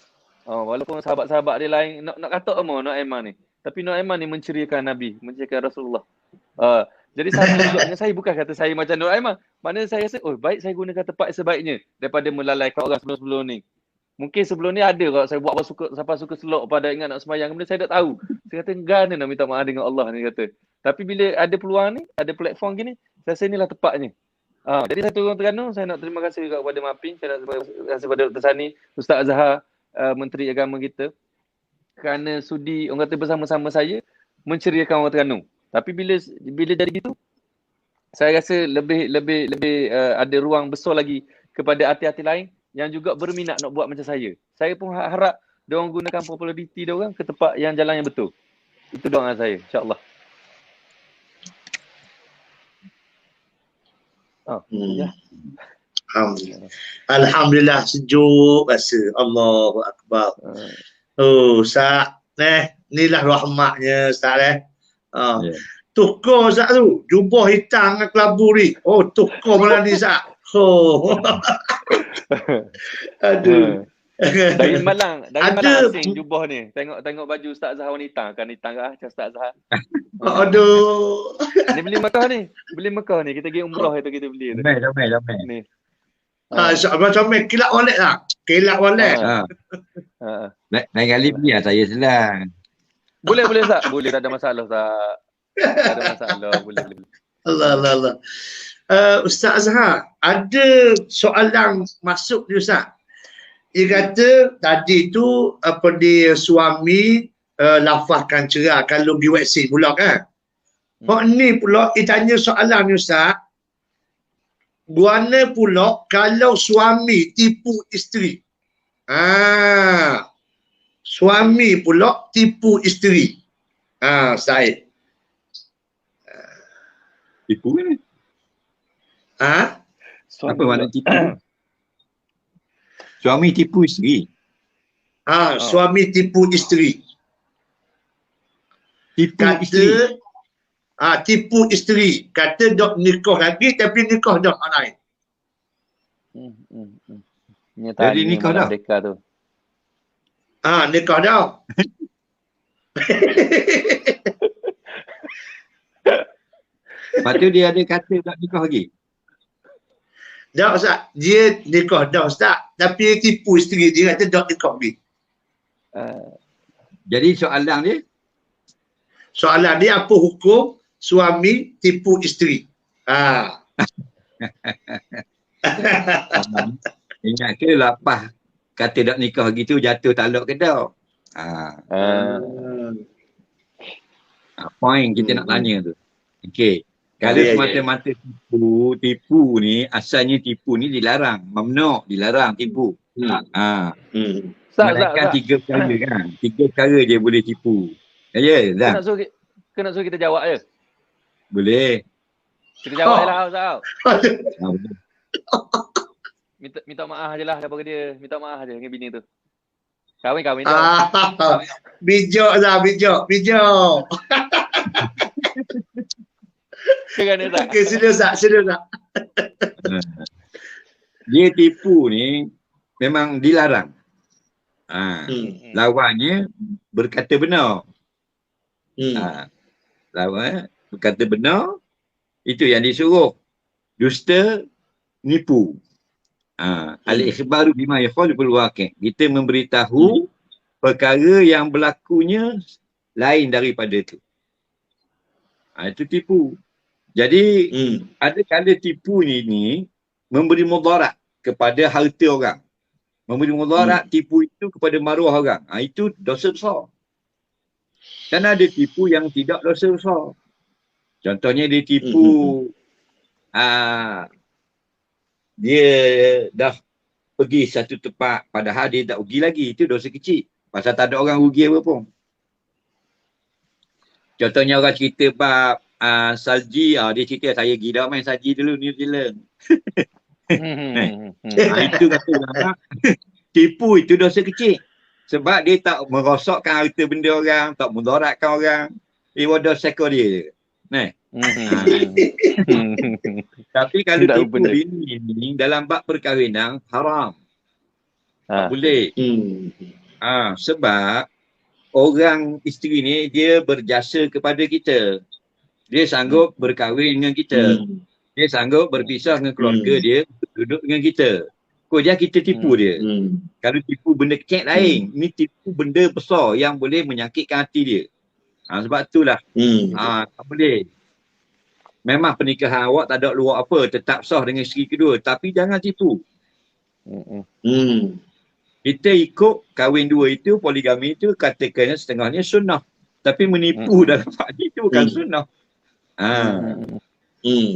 Walaupun sahabat-sahabat dia lain nak kata Nur Aiman ni. Tapi Nur Aiman ni menceriakan Nabi, menceriakan Rasulullah. Jadi sebabnya saya bukan kata saya macam Nur Aiman. Maknanya saya rasa, baik saya gunakan tempat sebaiknya daripada melalaikan orang sebelum-sebelum ni. Mungkin sebelum ni ada kalau saya buat siapa suka selok pada ingat nak sembahyang. Kemudian saya tak tahu. Saya kata, enggak nak minta maaf dengan Allah ni kata. Tapi bila ada peluang ni, ada platform gini, saya rasa inilah tepatnya. Jadi saya turun Terengganu, saya nak terima kasih juga kepada MAPIN. Saya nak terima kasih kepada Dr. Sani, Ustaz Zahar, Menteri Agama kita. Kerana sudi, orang kata bersama-sama saya, menceriakan orang Terengganu. Tapi bila jadi gitu, saya rasa lebih ada ruang besar lagi kepada hati-hati lain yang juga berminat nak buat macam saya. Saya pun harap dia orang gunakan populariti dia orang ke tempat yang jalan yang betul. Itu doa saya, insya-Allah. Ya. Alhamdulillah, sejuk rasa. Allahu Akbar. Ustaz, inilah rahmatnya Ustaz tukar Ustaz tu, jubah hitam dengan kelabu ni. Tukar malam ni Ustaz. Aduh. Dari Malang asing jubah ni. Tengok baju Ustaz Zahar wanita kan hitam ke macam Ustaz Zahar. Aduh. Ni beli Mekah ni. Kita pergi umrah itu kita beli tu. Ramai. Ni. Macam kilat wallet lah. Kilat wallet. Lain kali pergi lah saya selang. Boleh Ustaz. Boleh, tak ada masalah Ustaz. Tak ada masalah. Boleh. Allah. Ustaz Zahar, ada soalan masuk ni Ustaz. Dia kata tadi tu suami lafazkan cerai kalau pergi vaksin pula kan. Ni pula dia tanya soalan ni Ustaz. Guana pula kalau suami tipu isteri. Suami pula tipu isteri. Saya. Tipu kan? Apa makna tipu? Suami tipu isteri. Suami tipu isteri. Tipu isteri. Kata dok nikah lagi tapi nikah dah orang lain. Jadi nikah dah. Tu. Nikah dah. Lepas tu dia ada kata tak nikah lagi? Dah Ustaz, dia nikah dah Ustaz. Tapi dia tipu isteri dia kata dah nikah lagi. Jadi soalan dia? Soalan ni apa hukum suami tipu isteri? Ingat ke lepas kata dak nikah gitu jatuh talak ke tak? Point kita nak tanya tu. Okey. Kalau semata-mata tipu ni, asalnya tipu ni dilarang. Mamnu, dilarang tipu. Melainkan 3 perkara kan. 3 perkara je boleh tipu. Ya, Zam? Nak suruh kita jawab je? Boleh. Kita jawab je lah, Ustaz. Boleh. Minta maaf je lah daripada dia. Minta maaf je dengan bini tu. Kahwin je. Bijak Zam, bijak. Okey, sila Ustaz. Dia tipu ni memang dilarang. Lawannya berkata benar. Lawan berkata benar, itu yang disuruh. Dusta, nipu. Al-ikhbaru bima yakhaliful waqi'. Kita memberitahu perkara yang berlakunya lain daripada itu. Itu tipu. Jadi ada kala tipu ni memberi mudarat kepada harta orang. Memberi mudarat tipu itu kepada maruah orang. Itu dosa besar. Dan ada tipu yang tidak dosa besar. Contohnya dia tipu dia dah pergi satu tempat padahal dia tak pergi lagi. Itu dosa kecil. Pasal tak ada orang rugi apa pun. Contohnya orang cerita bab salji, dia cerita saya gila main salji dulu New Zealand. Itu kata orang tipu itu dosa kecil. Sebab dia tak merosakkan harta benda orang, tak mudaratkan orang. Wadah seko dia je. Tapi kalau tipu bini ni dalam bab perkahwinan haram. Tak boleh. Sebab orang isteri ni dia berjasa kepada kita. Dia sanggup berkahwin dengan kita. Dia sanggup berpisah dengan keluarga dia, duduk dengan kita. Kok dia kita tipu dia. Kalau tipu benda kecil lain, ni tipu benda besar yang boleh menyakitkan hati dia. Sebab itulah tak boleh. Memang pernikahan awak tak ada luar apa, tetap sah dengan isteri kedua, tapi jangan tipu. Kita ikut kahwin dua itu, poligami itu katakannya setengahnya sunnah. Tapi menipu dalam hal itu bukan sunnah.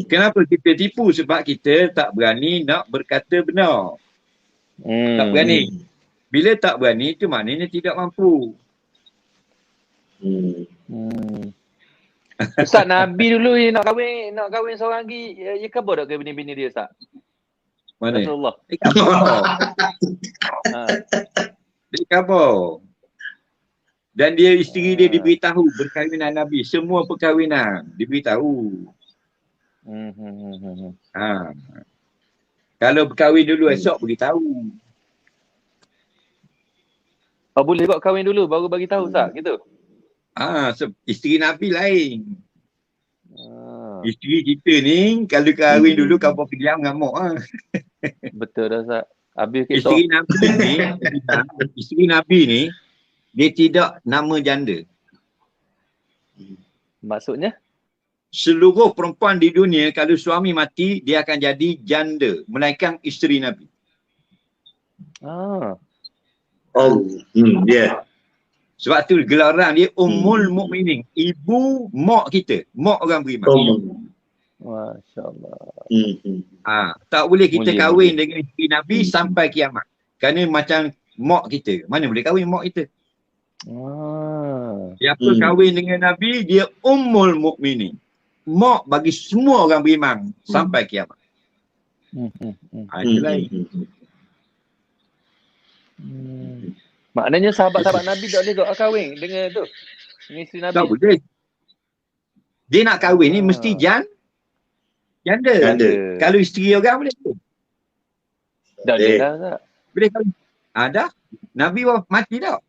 Kenapa kita tipu? Sebab kita tak berani nak berkata benar. Tak berani. Bila tak berani itu maknanya tidak mampu. Ustaz, Nabi dulu dia nak kahwin seorang lagi, dia khabar tak ke bini-bini dia, Ustaz? Mana? Rasulullah. Dia khabar. Dan dia isteri dia diberitahu berkahwinan Nabi. Semua perkahwinan diberitahu. Kalau berkahwin dulu esok beritahu. Boleh buat kahwin dulu baru bagi tahu, Ustaz, gitu? Isteri Nabi lain. Isteri kita ni kalau kahwin dulu kamu diam ngamuk. Betul dah, Ustaz. Habis kita isteri Nabi ni dia tidak nama janda. Maksudnya? Seluruh perempuan di dunia kalau suami mati dia akan jadi janda melainkan isteri Nabi. Sebab tu gelaran dia Ummul Mukminin, ibu mak kita, mak orang beriman. Masya-Allah. Tak boleh kita kahwin dengan isteri Nabi sampai kiamat. Kerana macam mak kita, mana boleh kahwin mak kita. Siapa kahwin dengan Nabi, dia Ummul Mukminin. Mak bagi semua orang beriman sampai kiamat. Itu lain. Maknanya sahabat-sahabat Nabi tak boleh buat kahwin dengan tu, dengan isteri Nabi. Tak boleh. Dia nak kahwin ni mesti janda. Kalau isteri orang boleh. Tak boleh dah, tak? Boleh kahwin. Dah. Nabi mati dah.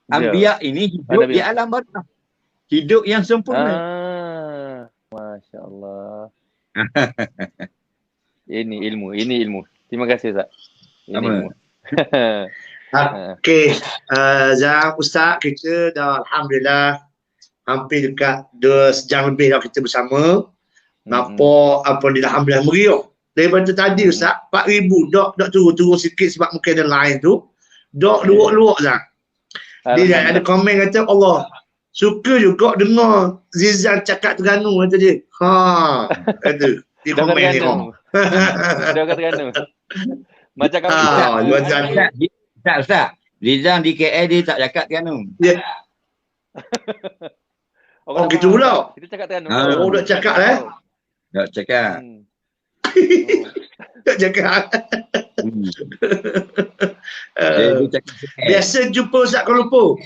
Anbiya ini hidup di alam barzakh. Hidup yang sempurna. Masya Allah. Ini ilmu. Terima kasih, Ustaz. Ini ilmu. Okey, Zam, Ustaz, kita dah alhamdulillah hampir dekat 2 sejam lebih dah kita bersama. Nampak apa ni alhamdulillah meriah. Daripada tadi Ustaz 4,000 dok turun sikit sebab mungkin ada line tu. Dok luak-luak dah. Dia ada komen kata Allah suka juga dengar Zizan cakap Terengganu kata dia. Kata dia komen ni. Dia kata Terengganu. Macam kamu Ustaz. Zizan di KL dia tak cakap Terengganu. Oh gitu pula. Kita cakap Terengganu. Oh dah cakap Tak cakap. Tak cakap. Biasa jumpa Ustaz Kuala Lumpur.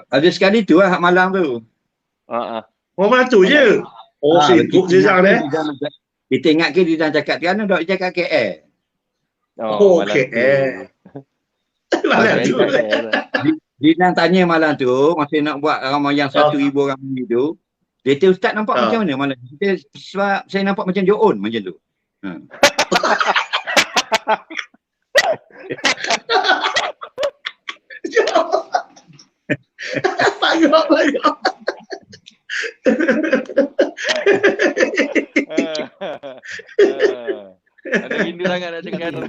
Ada sekali tu hak malam tu. Oh malam tu je. Oh sibuk Zizan Kita ingat ke dia dah cakap Terengganu, dok cakap KL. Oh KL. Malam tu. Dia tanya malam tu, masa nak buat ramayang 1,000 orang tu, dia kata Ustaz nampak macam mana malam ni? Sebab saya nampak macam Joon macam tu. Banyak. Ada rindu sangat nak cakap tu.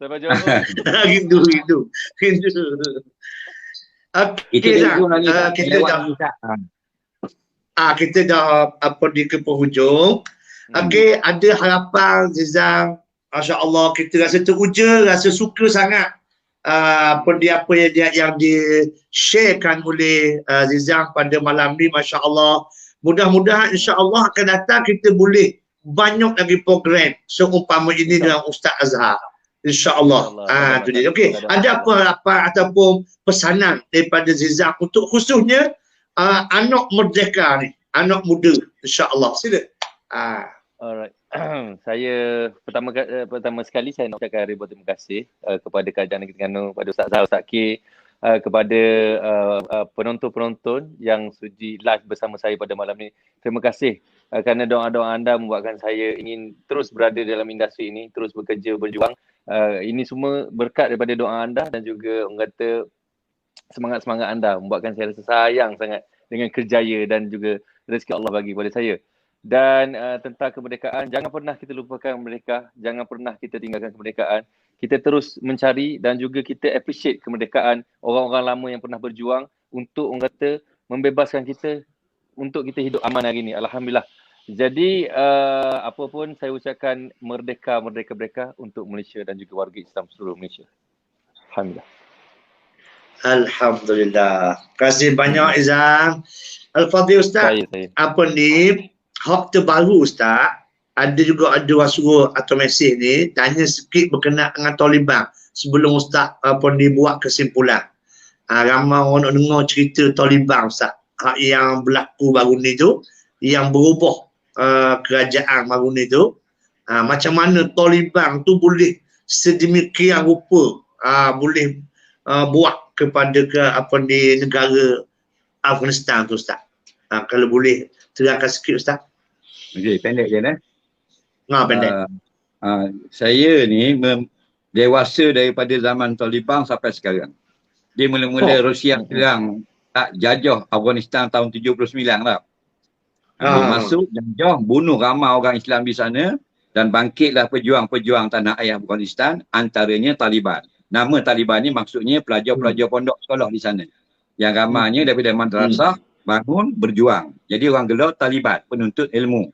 Sampai jumpa. Rindu. Kita dah pergi ke penghujung. Okey, ada harapan Zizan. Masya-Allah kita rasa teruja, rasa suka sangat apa yang di-sharekan oleh Zizan pada malam ni. Masya-Allah. Mudah-mudahan insya-Allah akan datang kita boleh banyak lagi program seumpama ini dengan Ustaz Azhar. InsyaAllah. Tu dia. Okey, ada apa harapan ataupun pesanan daripada Zizan untuk khususnya anak merdeka ni, anak muda, insya-Allah. Sila. Alright. Saya pertama sekali saya nak ucapkan ribuan terima kasih kepada Kerajaan Negeri Terengganu, kepada Ustaz Azhar, Ustaz K, kepada penonton-penonton yang sudi live bersama saya pada malam ni. Terima kasih kerana doa-doa anda membuatkan saya ingin terus berada dalam industri ini, terus bekerja, berjuang. Ini semua berkat daripada doa anda dan juga orang kata semangat-semangat anda membuatkan saya rasa sayang sangat dengan kerjaya dan juga rezeki Allah bagi kepada saya. Dan tentang kemerdekaan, jangan pernah kita lupakan mereka, jangan pernah kita tinggalkan kemerdekaan. Kita terus mencari dan juga kita appreciate kemerdekaan orang-orang lama yang pernah berjuang untuk orang kata membebaskan kita untuk kita hidup aman hari ini. Alhamdulillah. Jadi apa pun saya ucapkan merdeka untuk Malaysia dan juga warga Islam seluruh Malaysia. Alhamdulillah. Alhamdulillah. Terima kasih banyak Izan. Al-Fadhil Ustaz. Apa ni? Hak terbaru Ustaz. Ada orang suruh atau mesej ni tanya sikit berkenaan dengan Taliban sebelum Ustaz buat kesimpulan. Ramai orang nak dengar cerita Taliban Ustaz. Hak yang berlaku baru ni tu, yang berubah kerajaan baru ni tu, macam mana Taliban tu boleh sedemikian rupa boleh buat kepada negara Afghanistan tu Ustaz. Kalau boleh terangkan sikit Ustaz. Okey, pendek je pendek. Saya ni dewasa daripada zaman Taliban sampai sekarang. Dia mula-mula Rusia serang tak jajah Afghanistan tahun 79 lah. Dia masuk jajah, bunuh ramai orang Islam di sana dan bangkitlah pejuang-pejuang tanah air Afghanistan, antaranya Taliban. Nama Taliban ni maksudnya pelajar-pelajar pondok sekolah di sana. Yang ramainya daripada madrasah bangun berjuang. Jadi orang gelar Taliban, penuntut ilmu.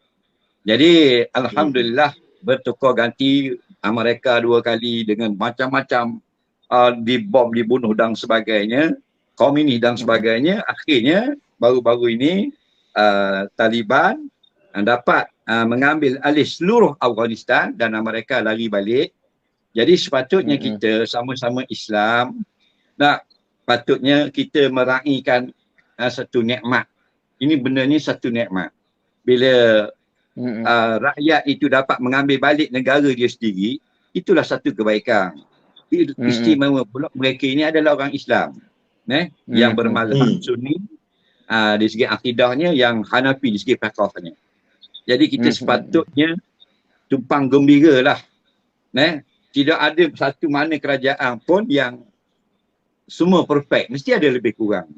Jadi alhamdulillah bertukar ganti mereka 2 kali dengan macam-macam dibom, dibunuh dan sebagainya, komunis dan sebagainya. Akhirnya baru-baru ini Taliban dapat mengambil alih seluruh Afghanistan dan mereka lari balik. Jadi sepatutnya kita sama-sama Islam patutnya kita meraihkan satu nikmat. Ini benda ni satu nikmat. Bila rakyat itu dapat mengambil balik negara dia sendiri, itulah satu kebaikan. Istimewa pula mereka ini adalah orang Islam yang bermazhab Sunni di segi akidahnya, yang Hanafi di segi fiqhnya. Jadi kita sepatutnya tumpang gembira lah. Tidak ada satu mana kerajaan pun yang semua perfect, mesti ada lebih kurang.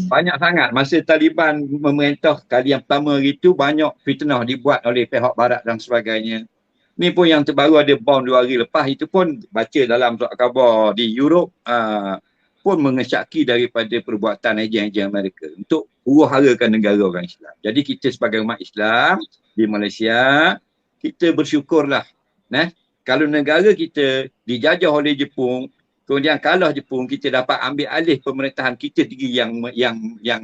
Banyak sangat. Masa Taliban memerintah kali yang pertama itu, banyak fitnah dibuat oleh pihak barat dan sebagainya. Ni pun yang terbaru ada bom 2 hari lepas, itu pun baca dalam surat khabar di Europe pun mengesyaki daripada perbuatan ejen-ejen Amerika untuk huru-harakan negara orang Islam. Jadi kita sebagai umat Islam di Malaysia, kita bersyukurlah. Kalau negara kita dijajah oleh Jepun, kemudian kalah Jepun, kita dapat ambil alih pemerintahan kita sendiri yang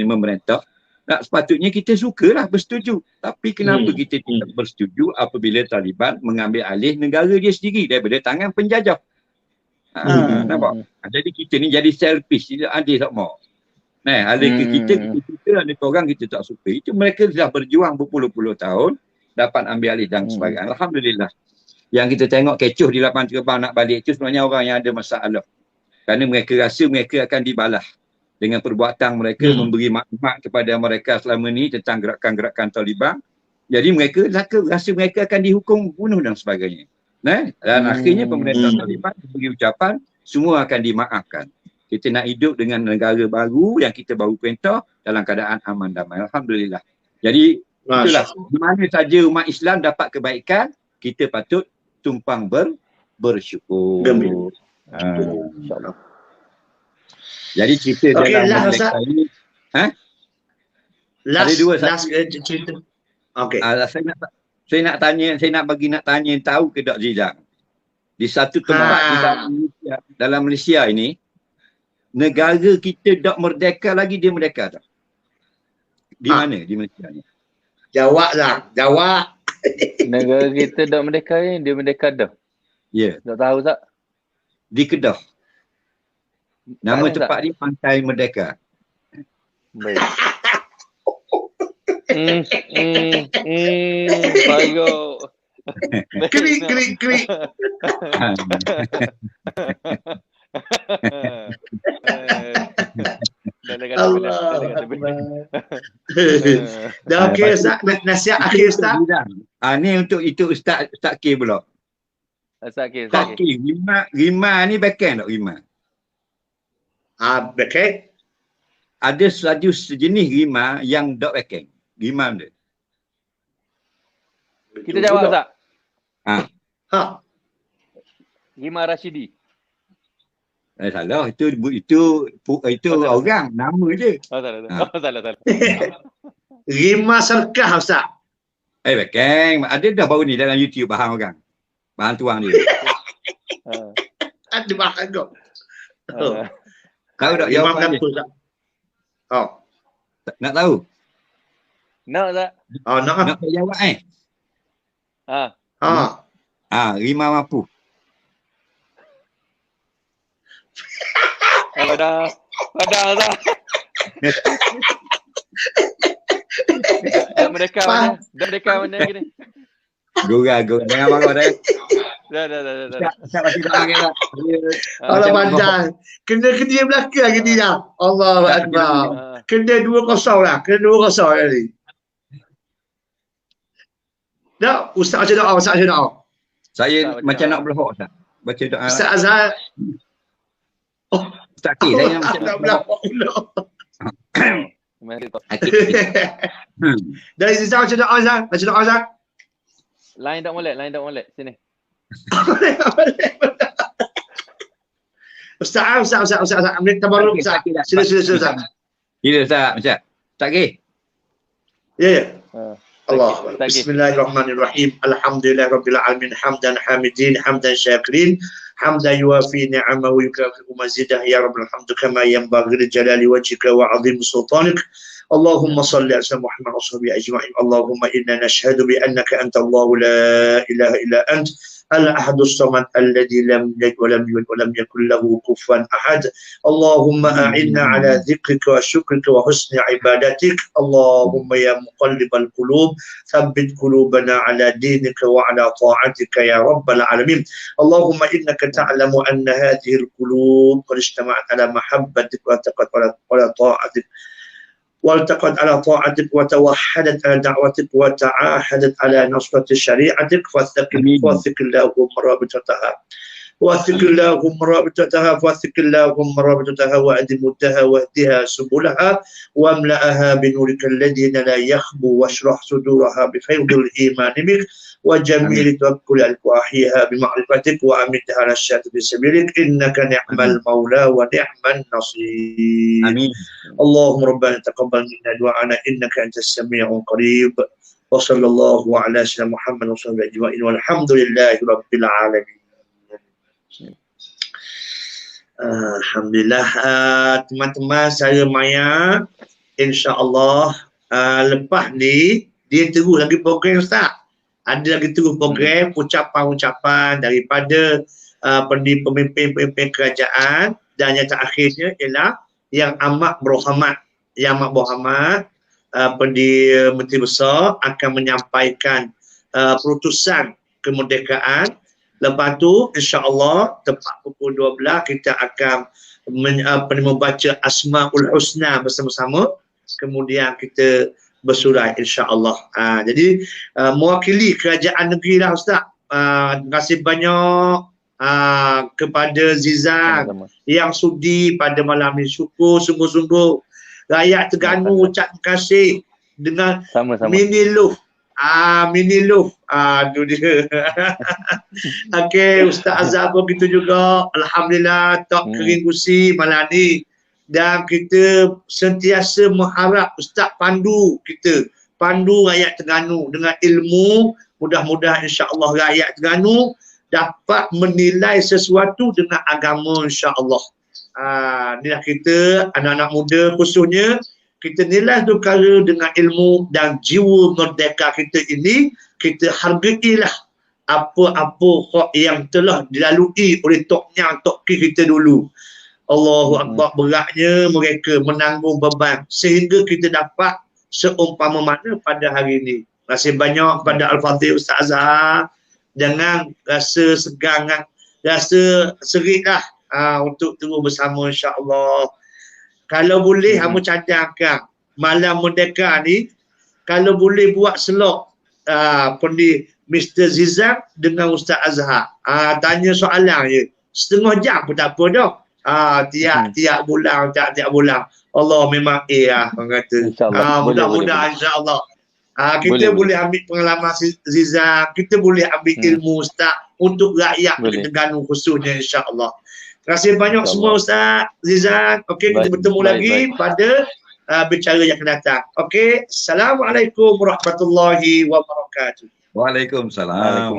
memerintah. Sepatutnya kita sukalah, bersetuju. Tapi kenapa kita tidak bersetuju apabila Taliban mengambil alih negara dia sendiri daripada tangan penjajah? Nampak? Jadi kita ni jadi selfish, tidak adil tak mau. Ada kita suka, ada orang kita tak suka. Itu mereka dah berjuang berpuluh-puluh tahun dapat ambil alih dan sebagainya. Alhamdulillah. Yang kita tengok kecoh di lapangan terbang nak balik itu sebenarnya orang yang ada masalah. Kerana mereka rasa mereka akan dibalas dengan perbuatan mereka, memberi maklumat kepada mereka selama ni tentang gerakan-gerakan Taliban. Jadi mereka rasa mereka akan dihukum bunuh dan sebagainya. Dan akhirnya pemerintah Taliban beri ucapan semua akan dimaafkan. Kita nak hidup dengan negara baru yang kita baru perintah dalam keadaan aman damai. Alhamdulillah. Jadi itulah, di mana saja umat Islam dapat kebaikan, kita patut tumpang bersyukur. InsyaAllah. Jadi cerita dalam Merdeka ini, ada dua cerita. Okey. Saya nak tanya, tahu ke Dr. Zizang? Di satu tempat dalam Malaysia ini, negara kita tak merdeka lagi, dia merdeka tak? Di mana di Malaysia ni? Jawab. Negara kita tak merdeka ni, dia merdeka dah. Ya. Tak tahu tak? Di Kedah. Nama tempat dia Pantai Merdeka. Baik. Bagus. Klik. Dah okey Ustaz, nasihat akhir Ustaz. Ni untuk itu Ustaz K pula. Ustaz K. Rima ni backhand tak Rima? Backhand. Ada satu sejenis Rima yang dot backhand. Rima dia. Kita jawab Ustaz. Rima Rashidi. Salah, itu orang, nama je. Salah. Rima Serkah Ustaz. Backhand. Ada dah baru ni dalam YouTube bahan orang. Bahan tuang dia. Ada bahan kau. Tahu tak jawapan dia? Nak tahu? Nak tak? Nak jawab Rima Mampu. Dah tak? Dah merdeka mana lagi ni? Gurau. Jangan marah dah. Dah. Saya masih tak lagi dah. Allah pandang. Kena dia belakang ke dia. Allahu Akbar. Kena 2-0 lah. Kena 2-0 tadi. Dah, Ustaz macam doa. Saya macam nak berdoa Ustaz. Baca doa. Ustaz Azhar. Ustaz K, saya macam nak berdoa. Dari Zizan macam doa Azhar. Line tak molek. Sini. Ustaz. Ambil tabarruk Ustaz. Sila Ustaz. Sila Ustaz, macam. Tak ke? Ya. Allah. Bismillahirrahmanirrahim. Alhamdulillahirabbil alamin. Hamdan hamidin, hamdan syakirin, hamdan yuwafi ni'amahu wa yukafi'u mazidah ya rabbal hamd kama yanbaghi li jalali wajhika wa 'azimi sultanik. Allahumma salli ala Muhammad wa sahbihi ajma'in. Allahumma inna nashhadu bi annaka anta Allahu la ilaha illa ant الأحد الصمد الذي لم يلد ولم يولد ولم يكن له كفوا أحد. اللهم أعنا على ذكرك وشكرك وحسن عبادتك. اللهم يا مقلب القلوب ثبت قلوبنا على دينك وعلى طاعتك يا رب العالمين. اللهم إنك تعلم أن هذه القلوب قد اجتمعت على محبتك والتقت على طاعتك وتوحدت على دعوتك وتعاهدت على نصرة شريعتك فثق اللهم رابطتها وثق اللهم رابطتها وثق اللهم رابطتها وأدم مدها واهدها سبلها واملأها بنورك الذي لا يخبو واشرح صدورها بفيض الإيمان بك وجميل توكل وأحيها بمعرفتك وأمتها على الشهادة بسبيلك إنك نعم المولى ونعم النصير. آمين. اللهم ربنا تقبل منا دعانا إنك أنت السميع القريب. وصلى الله على سيدنا محمد وصحبه أجمعين والحمد لله رب العالمين. Alhamdulillah, teman-teman saya Maya, insya-Allah lepas ni dia terus lagi program Ustaz. Ada lagi terus program ucapan-ucapan daripada pemimpin-pemimpin kerajaan, dan yang terakhirnya ialah yang amat berhormat, Menteri Besar akan menyampaikan perutusan kemerdekaan. Lepas tu insya-Allah tepat pukul 12 kita akan membaca Asmaul Husna bersama-sama, kemudian kita bersurai insya-Allah. Jadi mewakili kerajaan negeri lah Ustaz. Terima kasih banyak kepada Zizan yang sudi pada malam ni. Syukur sungguh-sungguh. Rakyat Terengganu ucap terima kasih dengan mini love. Mini love. Tu dia. Okey, Ustaz Azhar pun gitu juga. Alhamdulillah tak kering kursi malam ni. Dan kita sentiasa mengharap Ustaz pandu kita. Pandu rakyat Terengganu dengan ilmu. Mudah-mudahan insya-Allah rakyat Terengganu dapat menilai sesuatu dengan agama insya-Allah. Inilah kita anak-anak muda khususnya, kita nilai perkara dengan ilmu dan jiwa merdeka kita ini. Kita hargailah apa-apa yang telah dilalui oleh toknya kita dulu. Allahu Akbar, beratnya mereka menanggung beban sehingga kita dapat seumpama mana pada hari ini. Terima kasih banyak kepada Al-Fadhil Ustaz Azhar dengan rasa segang, rasa seriklah untuk terus bersama insya-Allah. Kalau boleh kamu cadangkan malam merdeka ni, kalau boleh buat slot Mr. Zizan dengan Ustaz Azhar. Tanya soalan je. Setengah jam pun tak apa dah. Tiap bulan. Allah memang orang kata. Mudah-mudahan insya-Allah. Kita boleh ambil pengalaman Zizan, kita boleh ambil ilmu Ustaz untuk rakyat Terengganu khususnya insya-Allah. Terima kasih banyak semua Ustaz Zizan. Okey, kita bertemu lagi pada bicara yang akan datang. Okey, Assalamualaikum warahmatullahi wabarakatuh. Waalaikumsalam.